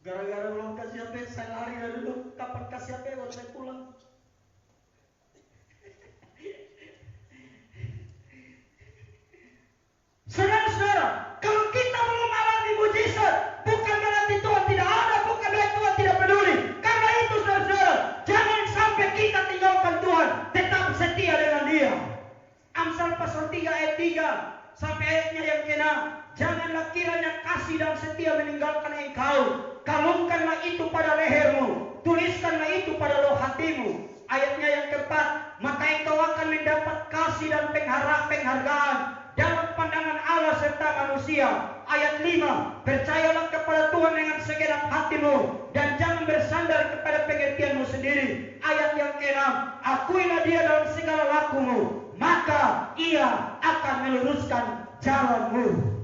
Gara-gara belum kasih HP, saya lari dari rumah. Kapan kasih HP, baru saya pulang. Saudara-saudara, kalau kita belum alami mujizat, bukan berarti Tuhan tidak ada, bukan berarti Tuhan tidak peduli. Karena itu saudara-saudara, jangan sampai kita tinggalkan Tuhan, tetap setia dengan Dia. Amsal pasal 3 ayat 3 sampai ayatnya yang ke-6. Janganlah kiranya kasih dan setia meninggalkan engkau. Kalungkanlah itu pada lehermu, tuliskanlah itu pada loh hatimu. Ayatnya yang ke-4, maka engkau akan mendapat kasih dan penghargaan dalam pandangan Allah serta manusia. Ayat 5, percayalah kepada Tuhan dengan segenap hatimu dan jangan bersandar kepada pengertianmu sendiri. Ayat yang ke-6, akuilah Dia dalam segala lakumu, maka Ia akan meluruskan jalanmu.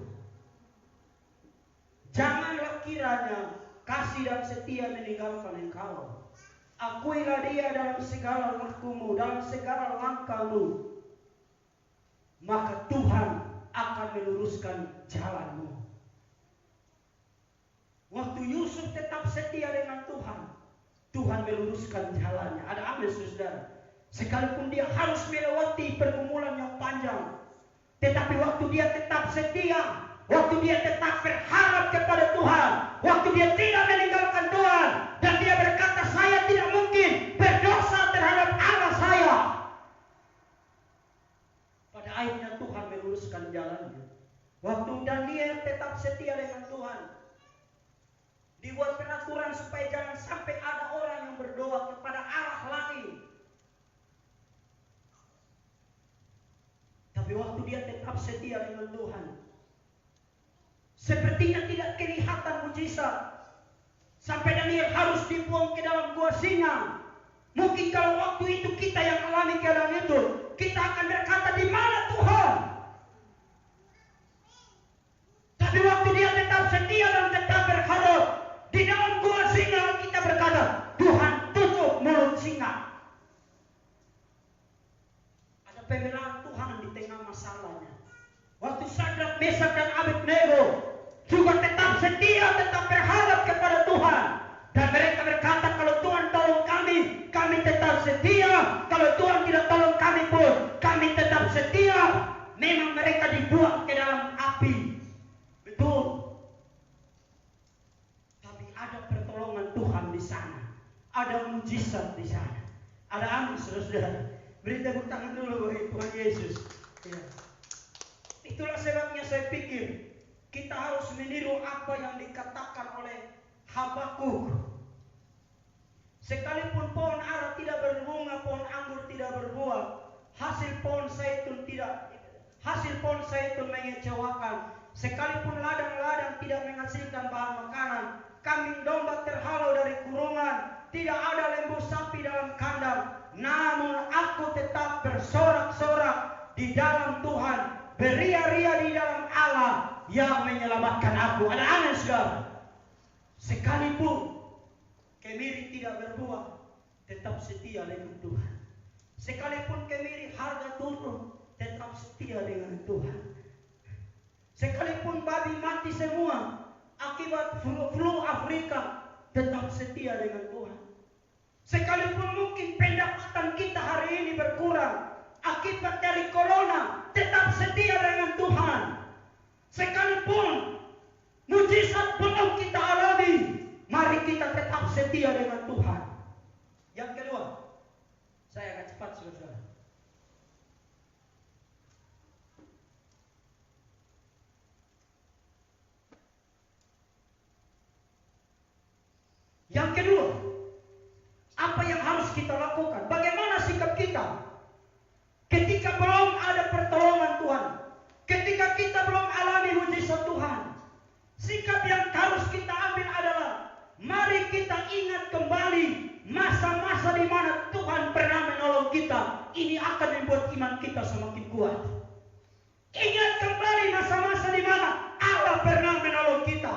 Janganlah kiranya kasih dan setia meninggalkan engkau. Akuilah Dia dalam segala lakumu, dalam segala langkahmu, maka Tuhan akan meluruskan jalanmu. Waktu Yusuf tetap setia dengan Tuhan, Tuhan meluruskan jalannya. Ada amin saudara. Sekalipun dia harus melewati pergumulan yang panjang, tetapi waktu dia tetap setia, waktu dia tetap berharap kepada Tuhan, waktu dia tidak meninggalkan Tuhan, dan dia akhirnya Tuhan meluruskan jalannya. Waktu Daniel tetap setia dengan Tuhan, dibuat peraturan supaya jangan sampai ada orang yang berdoa kepada arah langit. Tapi waktu dia tetap setia dengan Tuhan, sepertinya tidak kelihatan mujizat. Sampai Daniel harus dibuang ke dalam gua singa. Mungkin kalau waktu itu kita yang alami keadaan itu, kita akan berkata, di mana Tuhan? Tapi waktu dia tetap setia dan tetap berharap, di dalam gua singa kita berkata, Tuhan tutup mulut singa. Ada pembelaan Tuhan di tengah masalahnya. Waktu Sadrak, Mesak dan Abednego juga tetap setia, tetap berharap kepada Tuhan. Dan mereka berkata, kalau Tuhan tolong kami, kami tetap setia. Kalau Tuhan tidak tolong kami pun, kami tetap setia. Memang mereka dibuang ke dalam api. Betul. Tapi ada pertolongan Tuhan di sana. Ada mujizat di sana. Ada amin, saudara. Beri tepuk tangan dulu bagi Tuhan Yesus. Ya. Itulah sebabnya saya pikir kita harus meniru apa yang dikatakan oleh Habakuk. Sekalipun pohon ara tidak berbunga, pohon anggur tidak berbuah, hasil pohon zaitun mengecewakan. Sekalipun ladang-ladang tidak menghasilkan bahan makanan, kambing domba terhalau dari kurungan, tidak ada lembu sapi dalam kandang, namun aku tetap bersorak-sorak di dalam Tuhan, beria-ria di dalam Allah yang menyelamatkan aku. Ada amin, saudara. Sekalipun kemiri tidak berbuah, tetap setia dengan Tuhan. Sekalipun kemiri harga turun, tetap setia dengan Tuhan. Sekalipun babi mati semua akibat flu Afrika, tetap setia dengan Tuhan. Sekalipun mungkin pendapatan kita hari ini berkurang akibat dari corona, tetap setia dengan Tuhan. Sekalipun mujizat belum kita alami, mari kita tetap setia dengan Tuhan. Yang kedua, saya akan cepat, saudara. Yang kedua, apa yang harus kita lakukan? Bagaimana sikap kita ketika belum ada pertolongan Tuhan? Ketika kita belum alami mujizat Tuhan, sikap yang harus kita ambil adalah, mari kita ingat kembali masa-masa di mana Tuhan pernah menolong kita. Ini akan membuat iman kita semakin kuat. Ingat kembali masa-masa di mana Allah pernah menolong kita.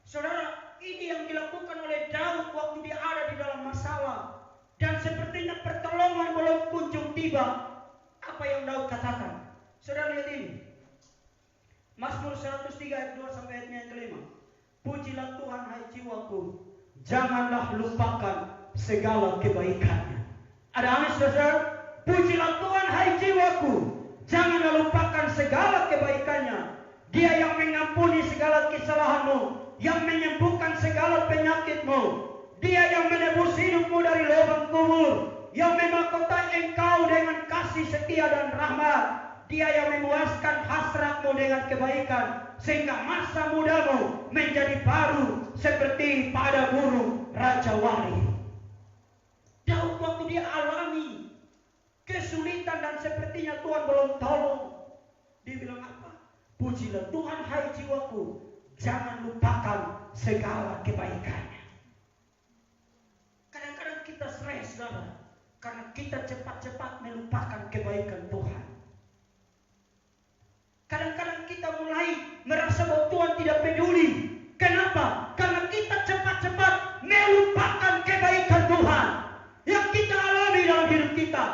Saudara, ini yang dilakukan oleh Daud waktu dia ada di dalam masalah. Dan sepertinya pertolongan belum kunjung tiba. Apa yang Daud katakan? Saudara lihat ini. Mazmur 103 ayat 2 sampai ayatnya yang kelima. Pujilah Tuhan hai jiwaku, janganlah lupakan segala kebaikannya. Ada amin, saudara? Pujilah Tuhan hai jiwaku, janganlah lupakan segala kebaikannya. Dia yang mengampuni segala kesalahanmu, yang menyembuhkan segala penyakitmu. Dia yang menebus hidupmu dari lubang kubur, yang memahkotai engkau dengan kasih setia dan rahmat. Dia yang memuaskan hasratmu dengan kebaikan, sehingga masa mudamu menjadi baru seperti pada burung rajawali. Daud waktu dia alami kesulitan dan sepertinya Tuhan belum tolong, dia bilang apa? Pujilah Tuhan hai jiwaku, jangan lupakan segala kebaikannya. Kadang-kadang kita stres, saudara, karena kita cepat-cepat melupakan kebaikan Tuhan. Kadang-kadang kita mulai merasa bahwa Tuhan tidak peduli. Kenapa? Karena kita cepat-cepat melupakan kebaikan Tuhan yang kita alami dalam hidup kita.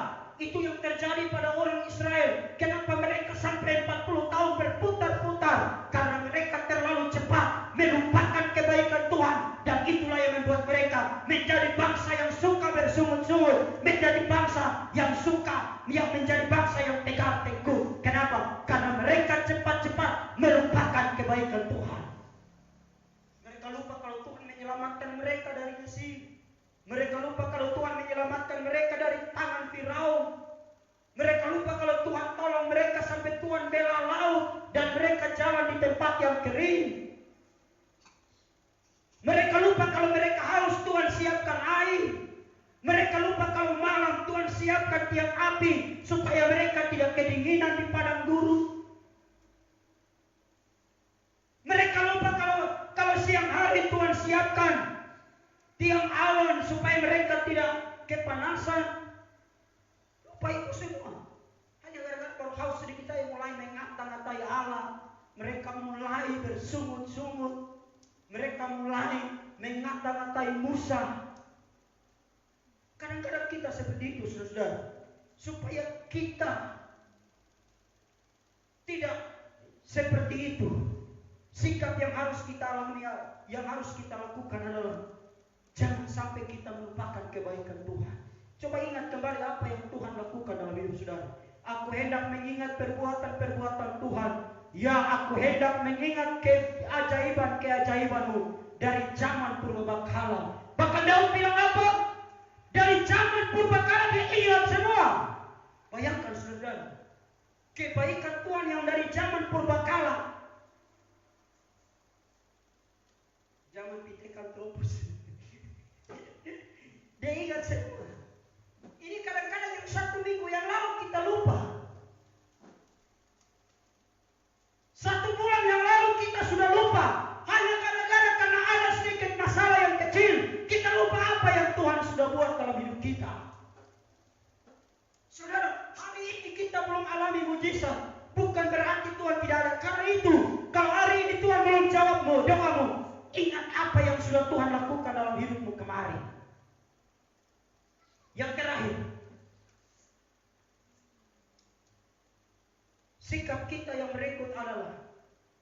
Itu yang terjadi pada orang Israel. Kenapa mereka sampai 40 tahun berputar-putar? Karena mereka terlalu cepat melupakan kebaikan Tuhan. Dan itulah yang membuat mereka menjadi bangsa yang suka bersungut-sungut, menjadi bangsa yang menjadi bangsa yang tegar tengkuk. Kenapa? Karena mereka cepat-cepat melupakan kebaikan Tuhan. Mereka lupa kalau Tuhan menyelamatkan mereka dari Mesir. Mereka lupa kalau Tuhan menyelamatkan mereka dari tangan Firaun. Mereka lupa kalau Tuhan tolong mereka kering. Mereka lupa kalau mereka haus, Tuhan siapkan air. Mereka lupa kalau malam Tuhan siapkan tiang api supaya mereka tidak kedinginan di padang gurun. Mereka lupa kalau siang hari Tuhan siapkan tiang awan supaya mereka tidak kepanasan. Lupa itu semua. Hanya gara-gara baru haus sedikit aja mulai mengata-ngatai Allah. Mereka mulai bersungut-sungut. Mereka mulai mengata-ngatai Musa. Kadang-kadang kita seperti itu, saudara. Supaya kita tidak seperti itu. Sikap yang harus kita alami, yang harus kita lakukan adalah jangan sampai kita melupakan kebaikan Tuhan. Coba ingat kembali apa yang Tuhan lakukan dalam hidup saudara. Aku hendak mengingat perbuatan-perbuatan Tuhan. Ya, aku hendak mengingat keajaiban-keajaibanmu dari zaman purbakala. Bahkan Daud bilang apa? Dari zaman purbakala dia ingat semua. Bayangkan saudara, kebaikan Tuhan yang dari zaman purbakala. Zaman pitekan tropus. Dia ingat semua. Ini kadang-kadang yang 1 minggu yang lalu kita lupa. 1 bulan yang lalu kita sudah lupa. Hanya gara-gara karena ada sedikit masalah yang kecil, kita lupa apa yang Tuhan sudah buat dalam hidup kita. Saudara, hari ini kita belum alami mujizat, bukan berarti Tuhan tidak ada. Karena itu, kalau hari ini Tuhan belum jawabmu, doamu, ingat apa yang sudah Tuhan lakukan dalam hidupmu kemarin. Yang terakhir, sikap kita yang berikut adalah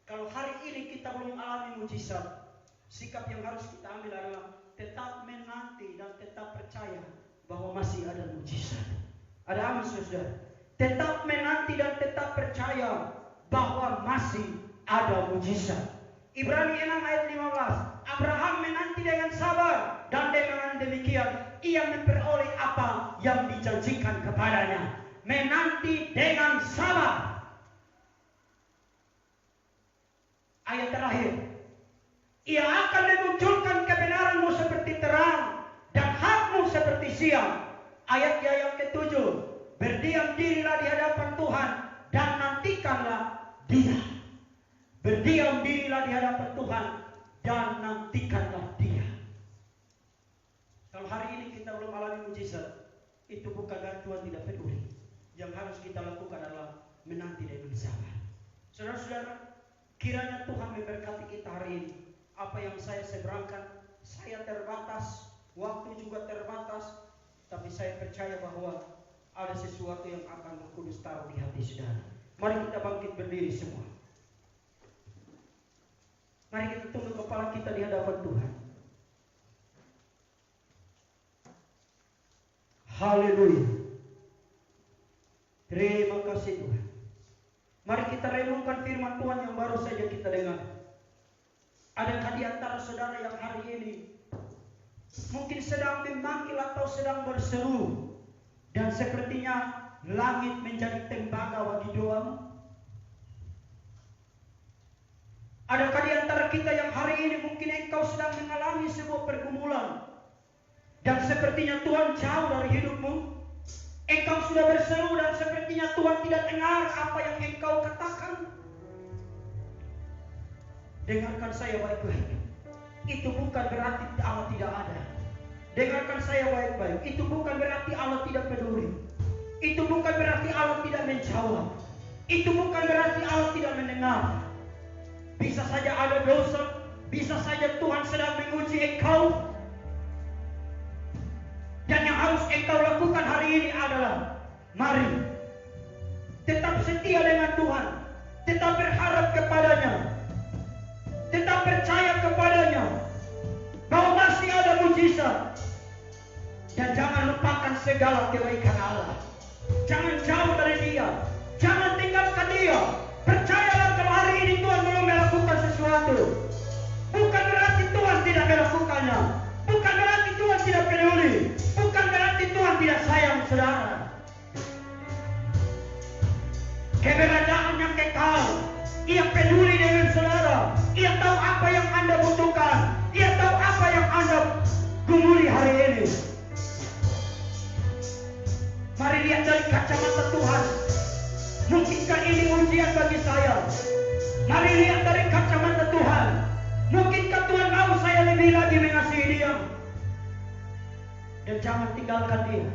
kalau hari ini kita belum alami mujizat, sikap yang harus kita ambil adalah tetap menanti dan tetap percaya bahwa masih ada mujizat. Ada amin saudara? Tetap menanti dan tetap percaya bahwa masih ada mujizat. Ibrani 6 ayat 15. Abraham menanti dengan sabar dan dengan demikian ia memperoleh apa yang dijanjikan kepadanya. Menanti dengan sabar. Ayat terakhir. Ia akan memunculkan kebenaranmu seperti terang dan hakmu seperti siang. Ayat yang ke-7. Berdiam dirilah di hadapan Tuhan dan nantikanlah Dia. Berdiam dirilah di hadapan Tuhan dan nantikanlah Dia. Kalau hari ini kita belum alami mujizat, itu bukan dari Tuhan tidak peduli. Yang harus kita lakukan adalah menanti dengan sabar. Saudara-saudara, kiranya Tuhan memberkati kita hari ini. Apa yang saya seberangkan, saya terbatas, waktu juga terbatas, tapi saya percaya bahwa ada sesuatu yang akan Roh Kudus taruh di hati saudara. Mari kita bangkit berdiri semua. Mari kita tunduk kepala kita di hadapan Tuhan. Haleluya. Terima kasih Tuhan. Mari kita renungkan firman Tuhan yang baru saja kita dengar. Adakah di antara saudara yang hari ini mungkin sedang memanggil atau sedang berseru dan sepertinya langit menjadi tembaga bagi doamu? Adakah di antara kita yang hari ini mungkin engkau sedang mengalami sebuah pergumulan dan sepertinya Tuhan jauh dari hidupmu? Engkau sudah berseru dan sepertinya Tuhan tidak dengar apa yang engkau katakan. Dengarkan saya baik-baik. Itu bukan berarti Allah tidak ada. Dengarkan saya baik-baik. Itu bukan berarti Allah tidak peduli. Itu bukan berarti Allah tidak menjawab. Itu bukan berarti Allah tidak mendengar. Bisa saja ada dosa. Bisa saja Tuhan sedang menguji engkau. Dan yang harus engkau lakukan hari ini adalah mari tetap setia dengan Tuhan, tetap berharap kepadanya, tetap percaya kepadanya bahwa masih ada mujizat. Dan jangan lupakan segala kebaikan Allah. Jangan jauh dari Dia, jangan tinggalkan Dia. Percayalah kalau hari ini Tuhan belum melakukan sesuatu, bukan berarti Tuhan tidak melakukannya. Bukan berarti Tuhan tidak peduli. Bukan berarti Tuhan tidak sayang saudara. Keberadaan yang kekal, Ia peduli dengan saudara. butuhkan. Dia tahu apa yang Anda gumuli hari ini. Mari lihat dari kacamata Tuhan. Mungkinkah ini ujian bagi saya? Mari lihat dari kacamata Tuhan. Mungkinkah Tuhan tahu saya lebih lagi mengasihi dia? Dan jangan tinggalkan dia.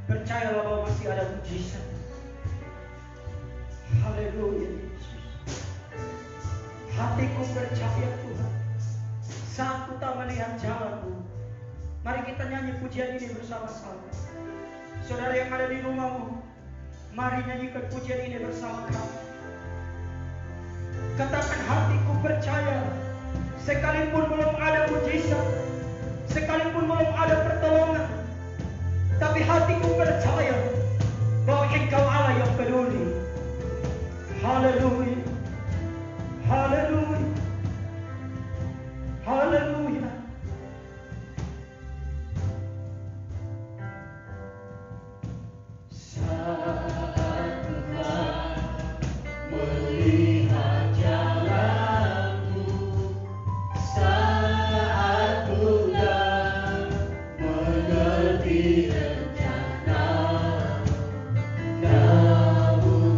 Percayalah bahwa masih ada mujizat. Haleluya Yesus. Hatiku percaya Tuhan. Saat ku tak melihat jalanmu. Mari kita nyanyi pujian ini bersama-sama. Saudara yang ada di rumahmu, mari nyanyikan pujian ini bersama kami. Katakan, hatiku percaya, sekalipun belum ada mujizat, sekalipun belum ada pertolongan, tapi hatiku percaya bahwa Engkau Allah yang peduli. Haleluya, haleluya, haleluya. Saat Tuhan melihat jalanku, saat Tuhan mengerti rencana, namun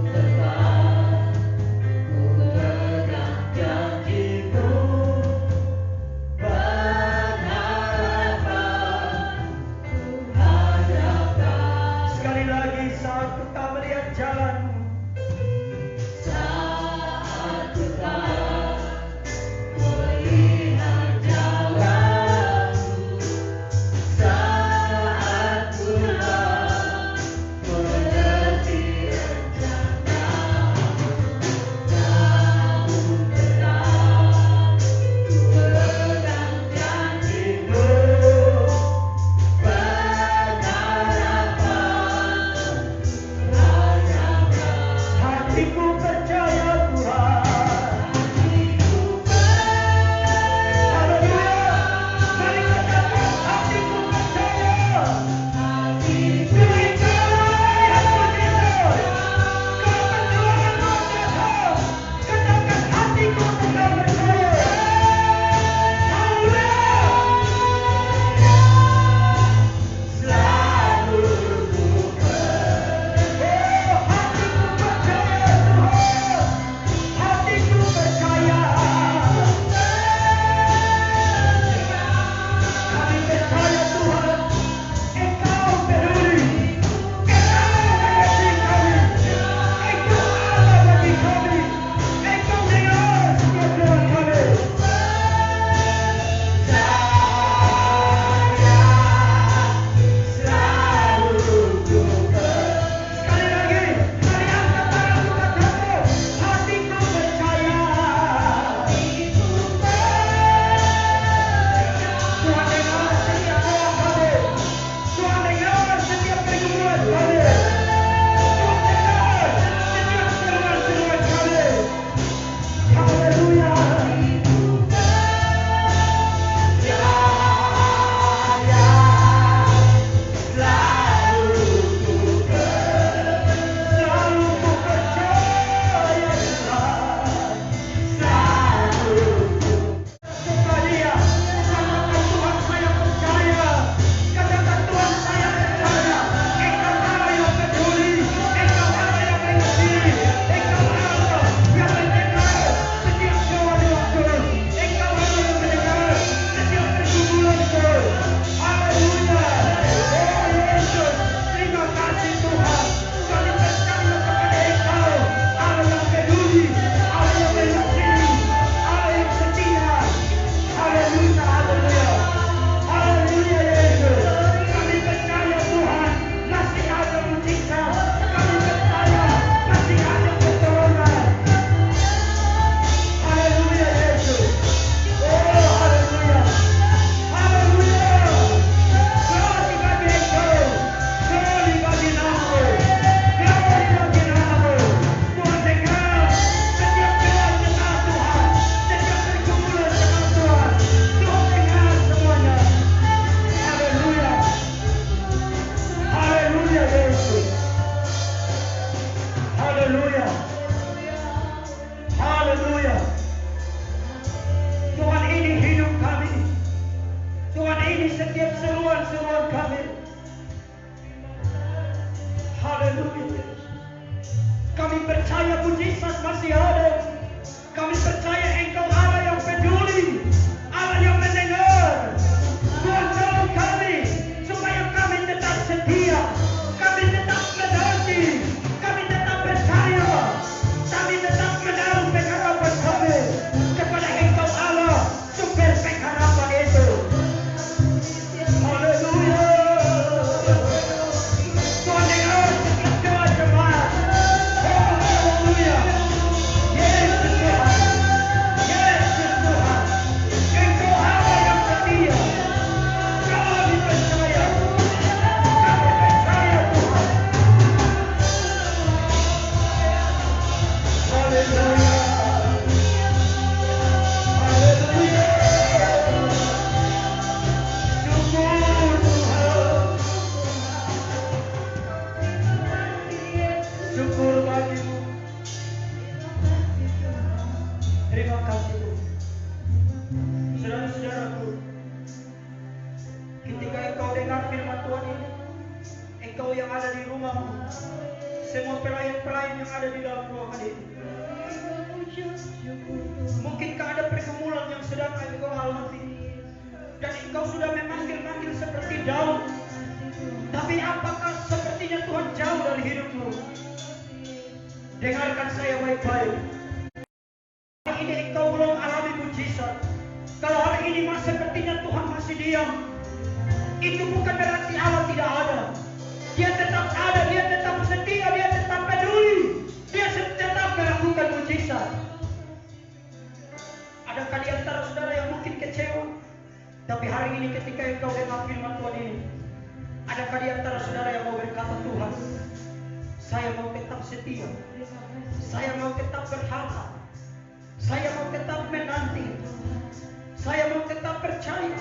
masih ada. Kami percaya Engkau Allah yang peduli, Allah yang mendengar. Tuhan tolong kami supaya kami tetap setia, kami tetap menanti, kami tetap percaya, kami tetap menaruh pengharapan kami kepada Engkau Allah, sumber pengharapan itu. Haleluya. Tuhan dengar setiap doa jemaat. Haleluya. Yesus Tuhan, Yesus Tuhan, Engkau Allah yang setia. Kami percaya Tuhan. Haleluya. Haleluya. Syukur Tuhan. Syukur bagimu. Terima kasih Tuhan. Saudara-saudaraku, ketika engkau dengar firman Tuhan ini, engkau yang ada di rumahmu, semua pelayan-pelayan yang ada di dalam ruangan ini, mungkinkah ada pergumulan yang sedang engkau alami, dan engkau sudah memanggil-manggil seperti Daud, tapi apakah sepertinya Tuhan jauh dari hidupmu? Dengarkan saya baik-baik. Hari ini engkau belum alami mujizat. Kalau hari ini sepertinya Tuhan masih diam, itu bukan berarti Allah tidak ada. Dia tetap ada, dia tetap setia, dia tetap peduli, dia tetap melakukan mujizat. Adakah di antara saudara yang mungkin kecewa? Tapi hari ini ketika engkau dengar firman Tuhan ini, adakah di antara saudara yang mau berkata, Tuhan, saya mau tetap setia, saya mau tetap berharap, saya mau tetap menanti, saya mau tetap percaya.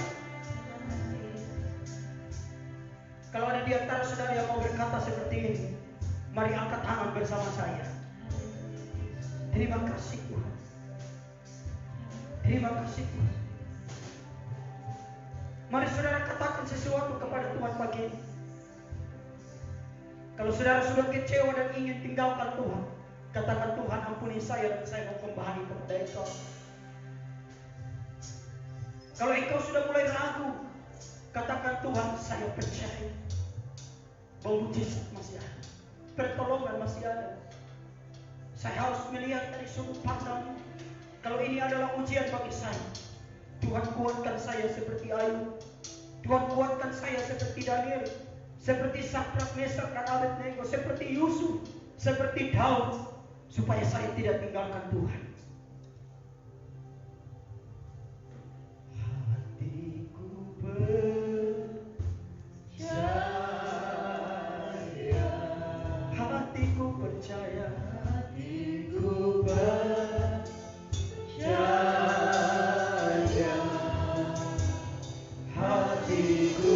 Kalau ada di antara saudara yang mau berkata seperti ini, mari angkat tangan bersama saya. Terima kasih Tuhan. Terima kasih Tuhan. Mari saudara katakan sesuatu kepada Tuhan pagi ini. Kalau saudara sudah kecewa dan ingin tinggalkan Tuhan, katakan, Tuhan ampuni saya dan saya mau kembali kepada Engkau. Kalau engkau sudah mulai ragu, katakan, Tuhan saya percaya bahwa mujizat masih ada, pertolongan masih ada. Saya harus melihat dari sudut pandang, kalau ini adalah ujian bagi saya, Tuhan kuatkan saya seperti Ayub, Tuhan kuatkan saya seperti Daniel, seperti Sadrak, Mesak dan Abednego, seperti Yusuf, seperti Daud, supaya saya tidak tinggalkan Tuhan. Hatiku percaya, hatiku percaya, hatiku percaya, hatiku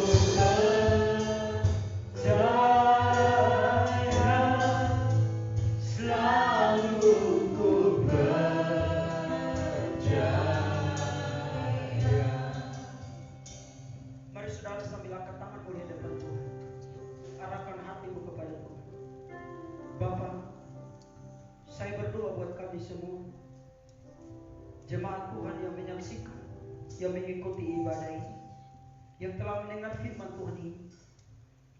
semua jemaat Tuhan yang menyaksikan, yang mengikuti ibadah ini, yang telah mendengar firman Tuhan ini,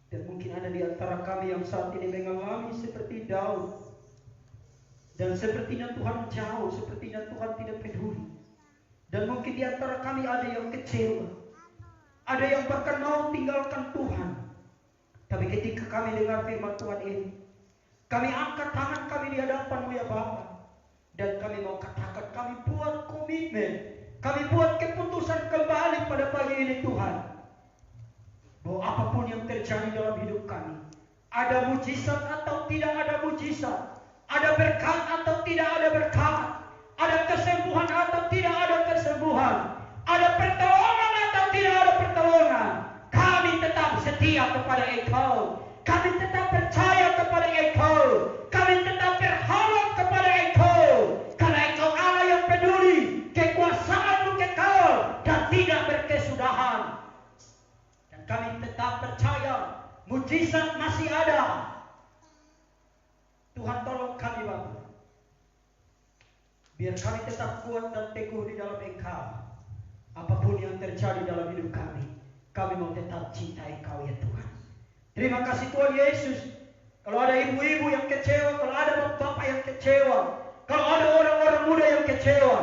dan mungkin ada di antara kami yang saat ini mengalami seperti Daud, dan sepertinya Tuhan jauh, sepertinya Tuhan tidak peduli, dan mungkin di antara kami ada yang kecewa, ada yang bahkan mau tinggalkan Tuhan. Tapi ketika kami dengar firman Tuhan ini, kami angkat tangan kami di hadapan-Mu ya Bapa. Dan kami mau katakan, kami buat komitmen, kami buat keputusan kembali pada pagi ini Tuhan, bahwa apapun yang terjadi dalam hidup kami, ada mujizat atau tidak ada mujizat, ada berkat atau tidak ada berkat, ada kesembuhan atau tidak ada kesembuhan, ada pertolongan atau tidak ada pertolongan, kami tetap setia kepada Engkau, kami tetap percaya kepada Engkau, kami tetap berharap kepada Engkau, karena Engkau Allah yang peduli, kekuasaan-Mu kekal dan tidak berkesudahan. Dan kami tetap percaya mujizat masih ada. Tuhan tolong kami Bapa. Biar kami tetap kuat dan teguh di dalam Engkau. Apapun yang terjadi dalam hidup kami mau tetap cinta Engkau ya Tuhan. Terima kasih Tuhan Yesus. Kalau ada ibu-ibu yang kecewa, kalau ada bapak-bapak yang kecewa, kalau ada orang-orang muda yang kecewa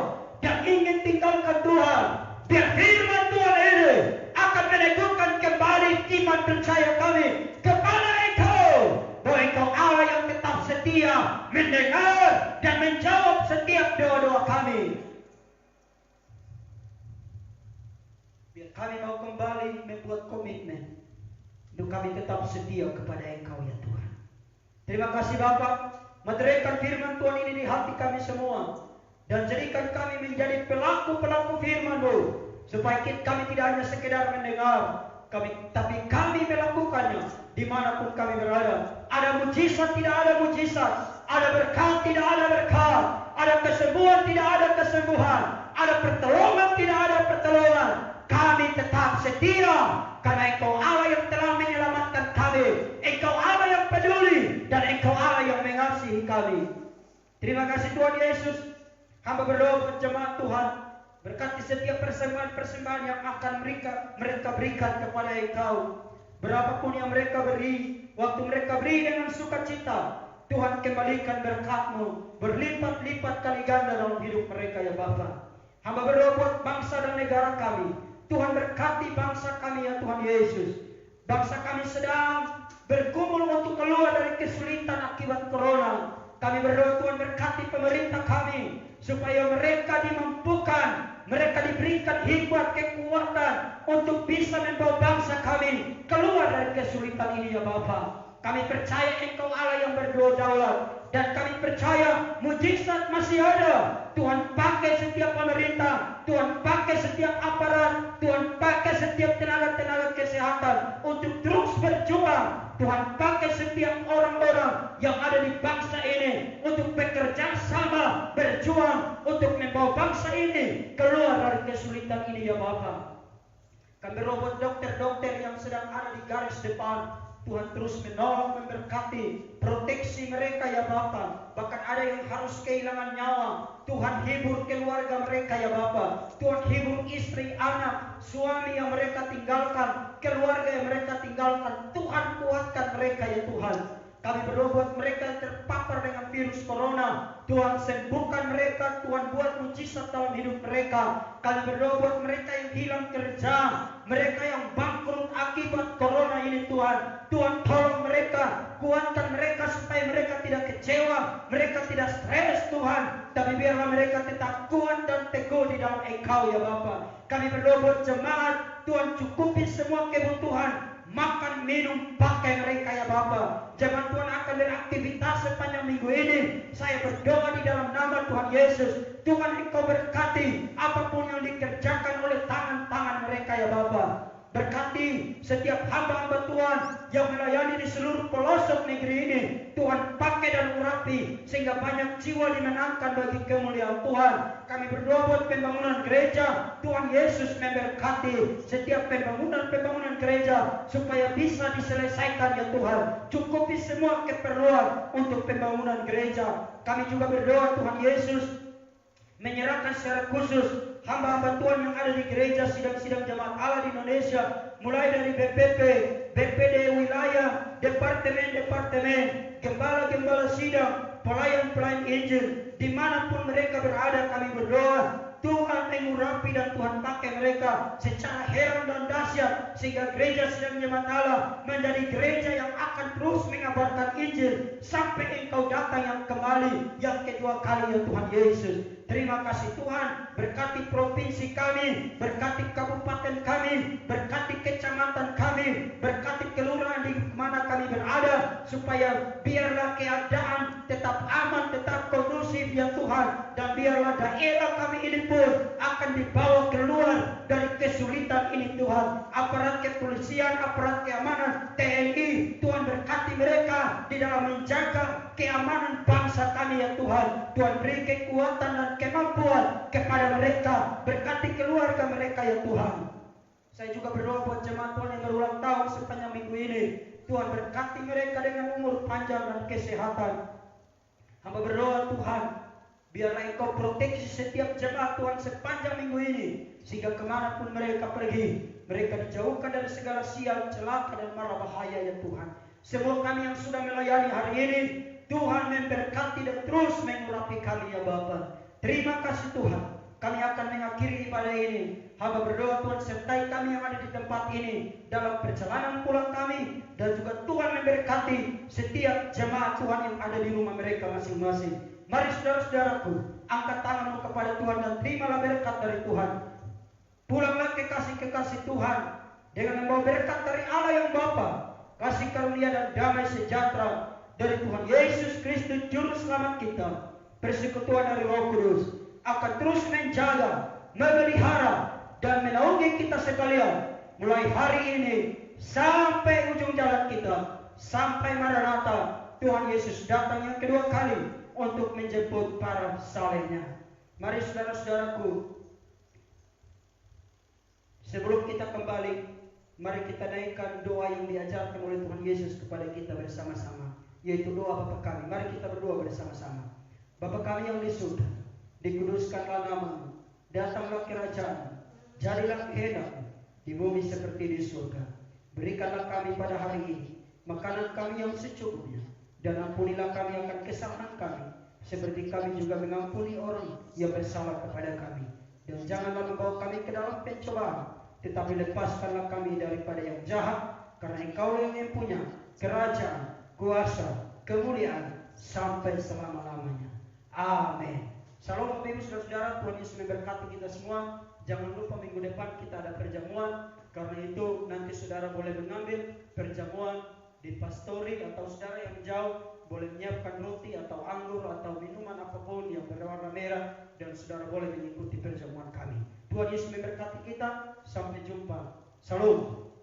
dan ingin tinggalkan Tuhan, biar firman Tuhan ini akan meneguhkan kembali iman percaya kami kepada Engkau, bahwa Engkau Allah yang tetap setia mendengar dan menjawab setiap doa-doa kami. Biar kami mau kembali membuat komitmen untuk kami tetap setia kepada Engkau ya Tuhan. Terima kasih Bapak, meteraikan firman Tuhan ini di hati kami semua, dan jadikan kami menjadi pelaku-pelaku firman-Mu, supaya kami tidak hanya sekedar mendengar, tapi kami melakukannya dimanapun kami berada. Ada mujizat, tidak ada mujizat, ada berkat, tidak ada berkat, ada kesembuhan, tidak ada kesembuhan, ada pertolongan, tidak ada pertolongan. Kami tetap setia karena Engkau Allah yang telah menyelamatkan kami, Engkau Allah yang peduli, dan Engkau Allah yang mengasihi kami. Terima kasih Tuhan Yesus. Hamba berdoa buat jemaat Tuhan, berkati setiap persembahan-persembahan yang akan mereka berikan kepada Engkau. Berapapun yang mereka beri, waktu mereka beri dengan sukacita, Tuhan kembalikan berkat-Mu berlipat-lipat kali ganda dalam hidup mereka ya Bapa. Hamba berdoa buat bangsa dan negara kami. Tuhan berkati bangsa kami ya Tuhan Yesus. Bangsa kami sedang bergumul untuk keluar dari kesulitan akibat corona. Kami berdoa Tuhan berkati pemerintah kami, supaya mereka dimampukan, mereka diberikan hikmat, kekuatan untuk bisa membawa bangsa kami keluar dari kesulitan ini ya Bapa. Kami percaya Engkau Allah yang berdaulat, dan kami percaya mujizat masih ada. Tuhan pakai setiap pemerintah, Tuhan pakai setiap aparat, Tuhan pakai setiap tenaga-tenaga kesehatan untuk terus berjuang. Tuhan pakai setiap orang-orang yang ada di bangsa ini untuk bekerja sama, berjuang untuk membawa bangsa ini keluar dari kesulitan ini ya Bapa. Kami berdoa dokter-dokter yang sedang ada di garis depan, Tuhan terus menolong, memberkati, proteksi mereka ya Bapa. Bahkan ada yang harus kehilangan nyawa, Tuhan hibur keluarga mereka ya Bapa. Tuhan hibur istri, anak, suami yang mereka tinggalkan, keluarga yang mereka tinggalkan. Tuhan kuatkan mereka ya Tuhan. Kami berdoa buat mereka yang terpapar dengan virus corona, Tuhan sembuhkan mereka, Tuhan buat mujizat dalam hidup mereka. Kami berdoa buat mereka yang hilang kerja, mereka yang bangkrut akibat corona ini Tuhan. Tuhan tolong mereka, kuatkan mereka supaya mereka tidak kecewa, mereka tidak stres Tuhan. Tapi biarlah mereka tetap kuat dan teguh di dalam Engkau ya Bapa. Kami berdoa buat jemaat, Tuhan cukupi semua kebutuhan, makan, minum, pakai mereka ya Bapa. Jemaat Tuhan akan beraktivitas sepanjang minggu ini. Saya berdoa di dalam nama Tuhan Yesus, Tuhan Engkau berkati apapun yang dikerjakan oleh tangan-tangan mereka ya Bapa. Berkati setiap hamba-hamba Tuhan yang melayani di seluruh pelosok negeri ini. Tuhan pakai dan urapi sehingga banyak jiwa dimenangkan bagi kemuliaan Tuhan. Kami berdoa buat pembangunan gereja, Tuhan Yesus memberkati setiap pembangunan gereja supaya bisa diselesaikan ya Tuhan. Cukupi semua keperluan untuk pembangunan gereja. Kami juga berdoa Tuhan Yesus menyerahkan secara khusus hamba-hamba Tuhan yang ada di gereja sidang-sidang jemaat Allah di Indonesia, mulai dari BPP, BPD wilayah, departemen-departemen, gembala-gembala sidang, pelayan-pelayan Injil, dimanapun mereka berada. Kami berdoa Tuhan mengurapi dan Tuhan pakai mereka secara heran dan dahsyat, sehingga gereja sidang jemaat Allah menjadi gereja yang akan terus mengabarkan Injil sampai Engkau datang yang kembali yang kedua kali ya Tuhan Yesus. Terima kasih Tuhan, berkati provinsi kami, berkati kabupaten kami, berkati kecamatan kami, berkati kelurahan di mana kami berada, supaya biarlah keadaan tetap aman, tetap kondusif ya Tuhan, dan biarlah daerah kami ini pun akan dibawa keluar dari kesulitan ini Tuhan. Aparat kepolisian, aparat keamanan, TNI, Tuhan berkati mereka di dalam menjaga keamanan bangsa kami ya Tuhan. Tuhan beri kekuatan dan kemampuan kepada mereka, berkati keluarga mereka ya Tuhan. Saya juga berdoa buat jemaat Tuhan yang berulang tahun sepanjang minggu ini. Tuhan berkati mereka dengan umur panjang dan kesehatan. Hamba berdoa Tuhan, Biarlah Engkau proteksi setiap jemaat Tuhan sepanjang minggu ini, sehingga kemanapun mereka pergi, mereka dijauhkan dari segala sial, celaka, dan mara bahaya ya Tuhan. Semua kami yang sudah melayani hari ini, Tuhan memberkati dan terus mengurapi kami ya Bapa. Terima kasih Tuhan. Kami akan mengakhiri ibadah ini. Hamba berdoa Tuhan sertai kami yang ada di tempat ini dalam perjalanan pulang kami, dan juga Tuhan memberkati setiap jemaat Tuhan yang ada di rumah mereka masing-masing. Mari saudara-saudaraku, angkat tanganmu kepada Tuhan dan terimalah berkat dari Tuhan. Pulanglah kekasih-kekasih Tuhan dengan membawa berkat dari Allah yang Bapa, kasih karunia dan damai sejahtera dari Tuhan Yesus Kristus Juru Selamat kita. Persekutuan dari Roh Kudus akan terus menjaga, memelihara, dan menaungi kita sekalian mulai hari ini sampai ujung jalan kita, sampai Maranatha Tuhan Yesus datang yang kedua kali untuk menjemput para salehnya. Mari saudara-saudaraku, sebelum kita kembali, mari kita naikkan doa yang diajarkan oleh Tuhan Yesus kepada kita bersama-sama, yaitu doa Bapa kami. Mari kita berdoa bersama-sama. Bapa kami yang di surga, dikuduskanlah nama-Mu, datanglah kerajaan, jadilah kehendak-Mu di bumi seperti di surga. Berikanlah kami pada hari ini makanan kami yang secukupnya, dan ampunilah kami akan kesalahan kami, seperti kami juga mengampuni orang yang bersalah kepada kami. Dan janganlah membawa kami ke dalam pencobaan, tetapi lepaskanlah kami daripada yang jahat, karena Engkau yang mempunyai kerajaan, kuasa, kemuliaan sampai selama-lamanya. Amin. Salam Bapak Ibu Saudara-saudara, Tuhan Yesus memberkati kita semua. Jangan lupa minggu depan kita ada perjamuan. Karena itu nanti saudara boleh mengambil perjamuan di pastori, atau saudara yang jauh boleh menyiapkan roti atau anggur atau minuman apapun yang berwarna merah, dan saudara boleh mengikuti perjamuan kami. Tuhan Yesus memberkati kita. Sampai jumpa. Salam.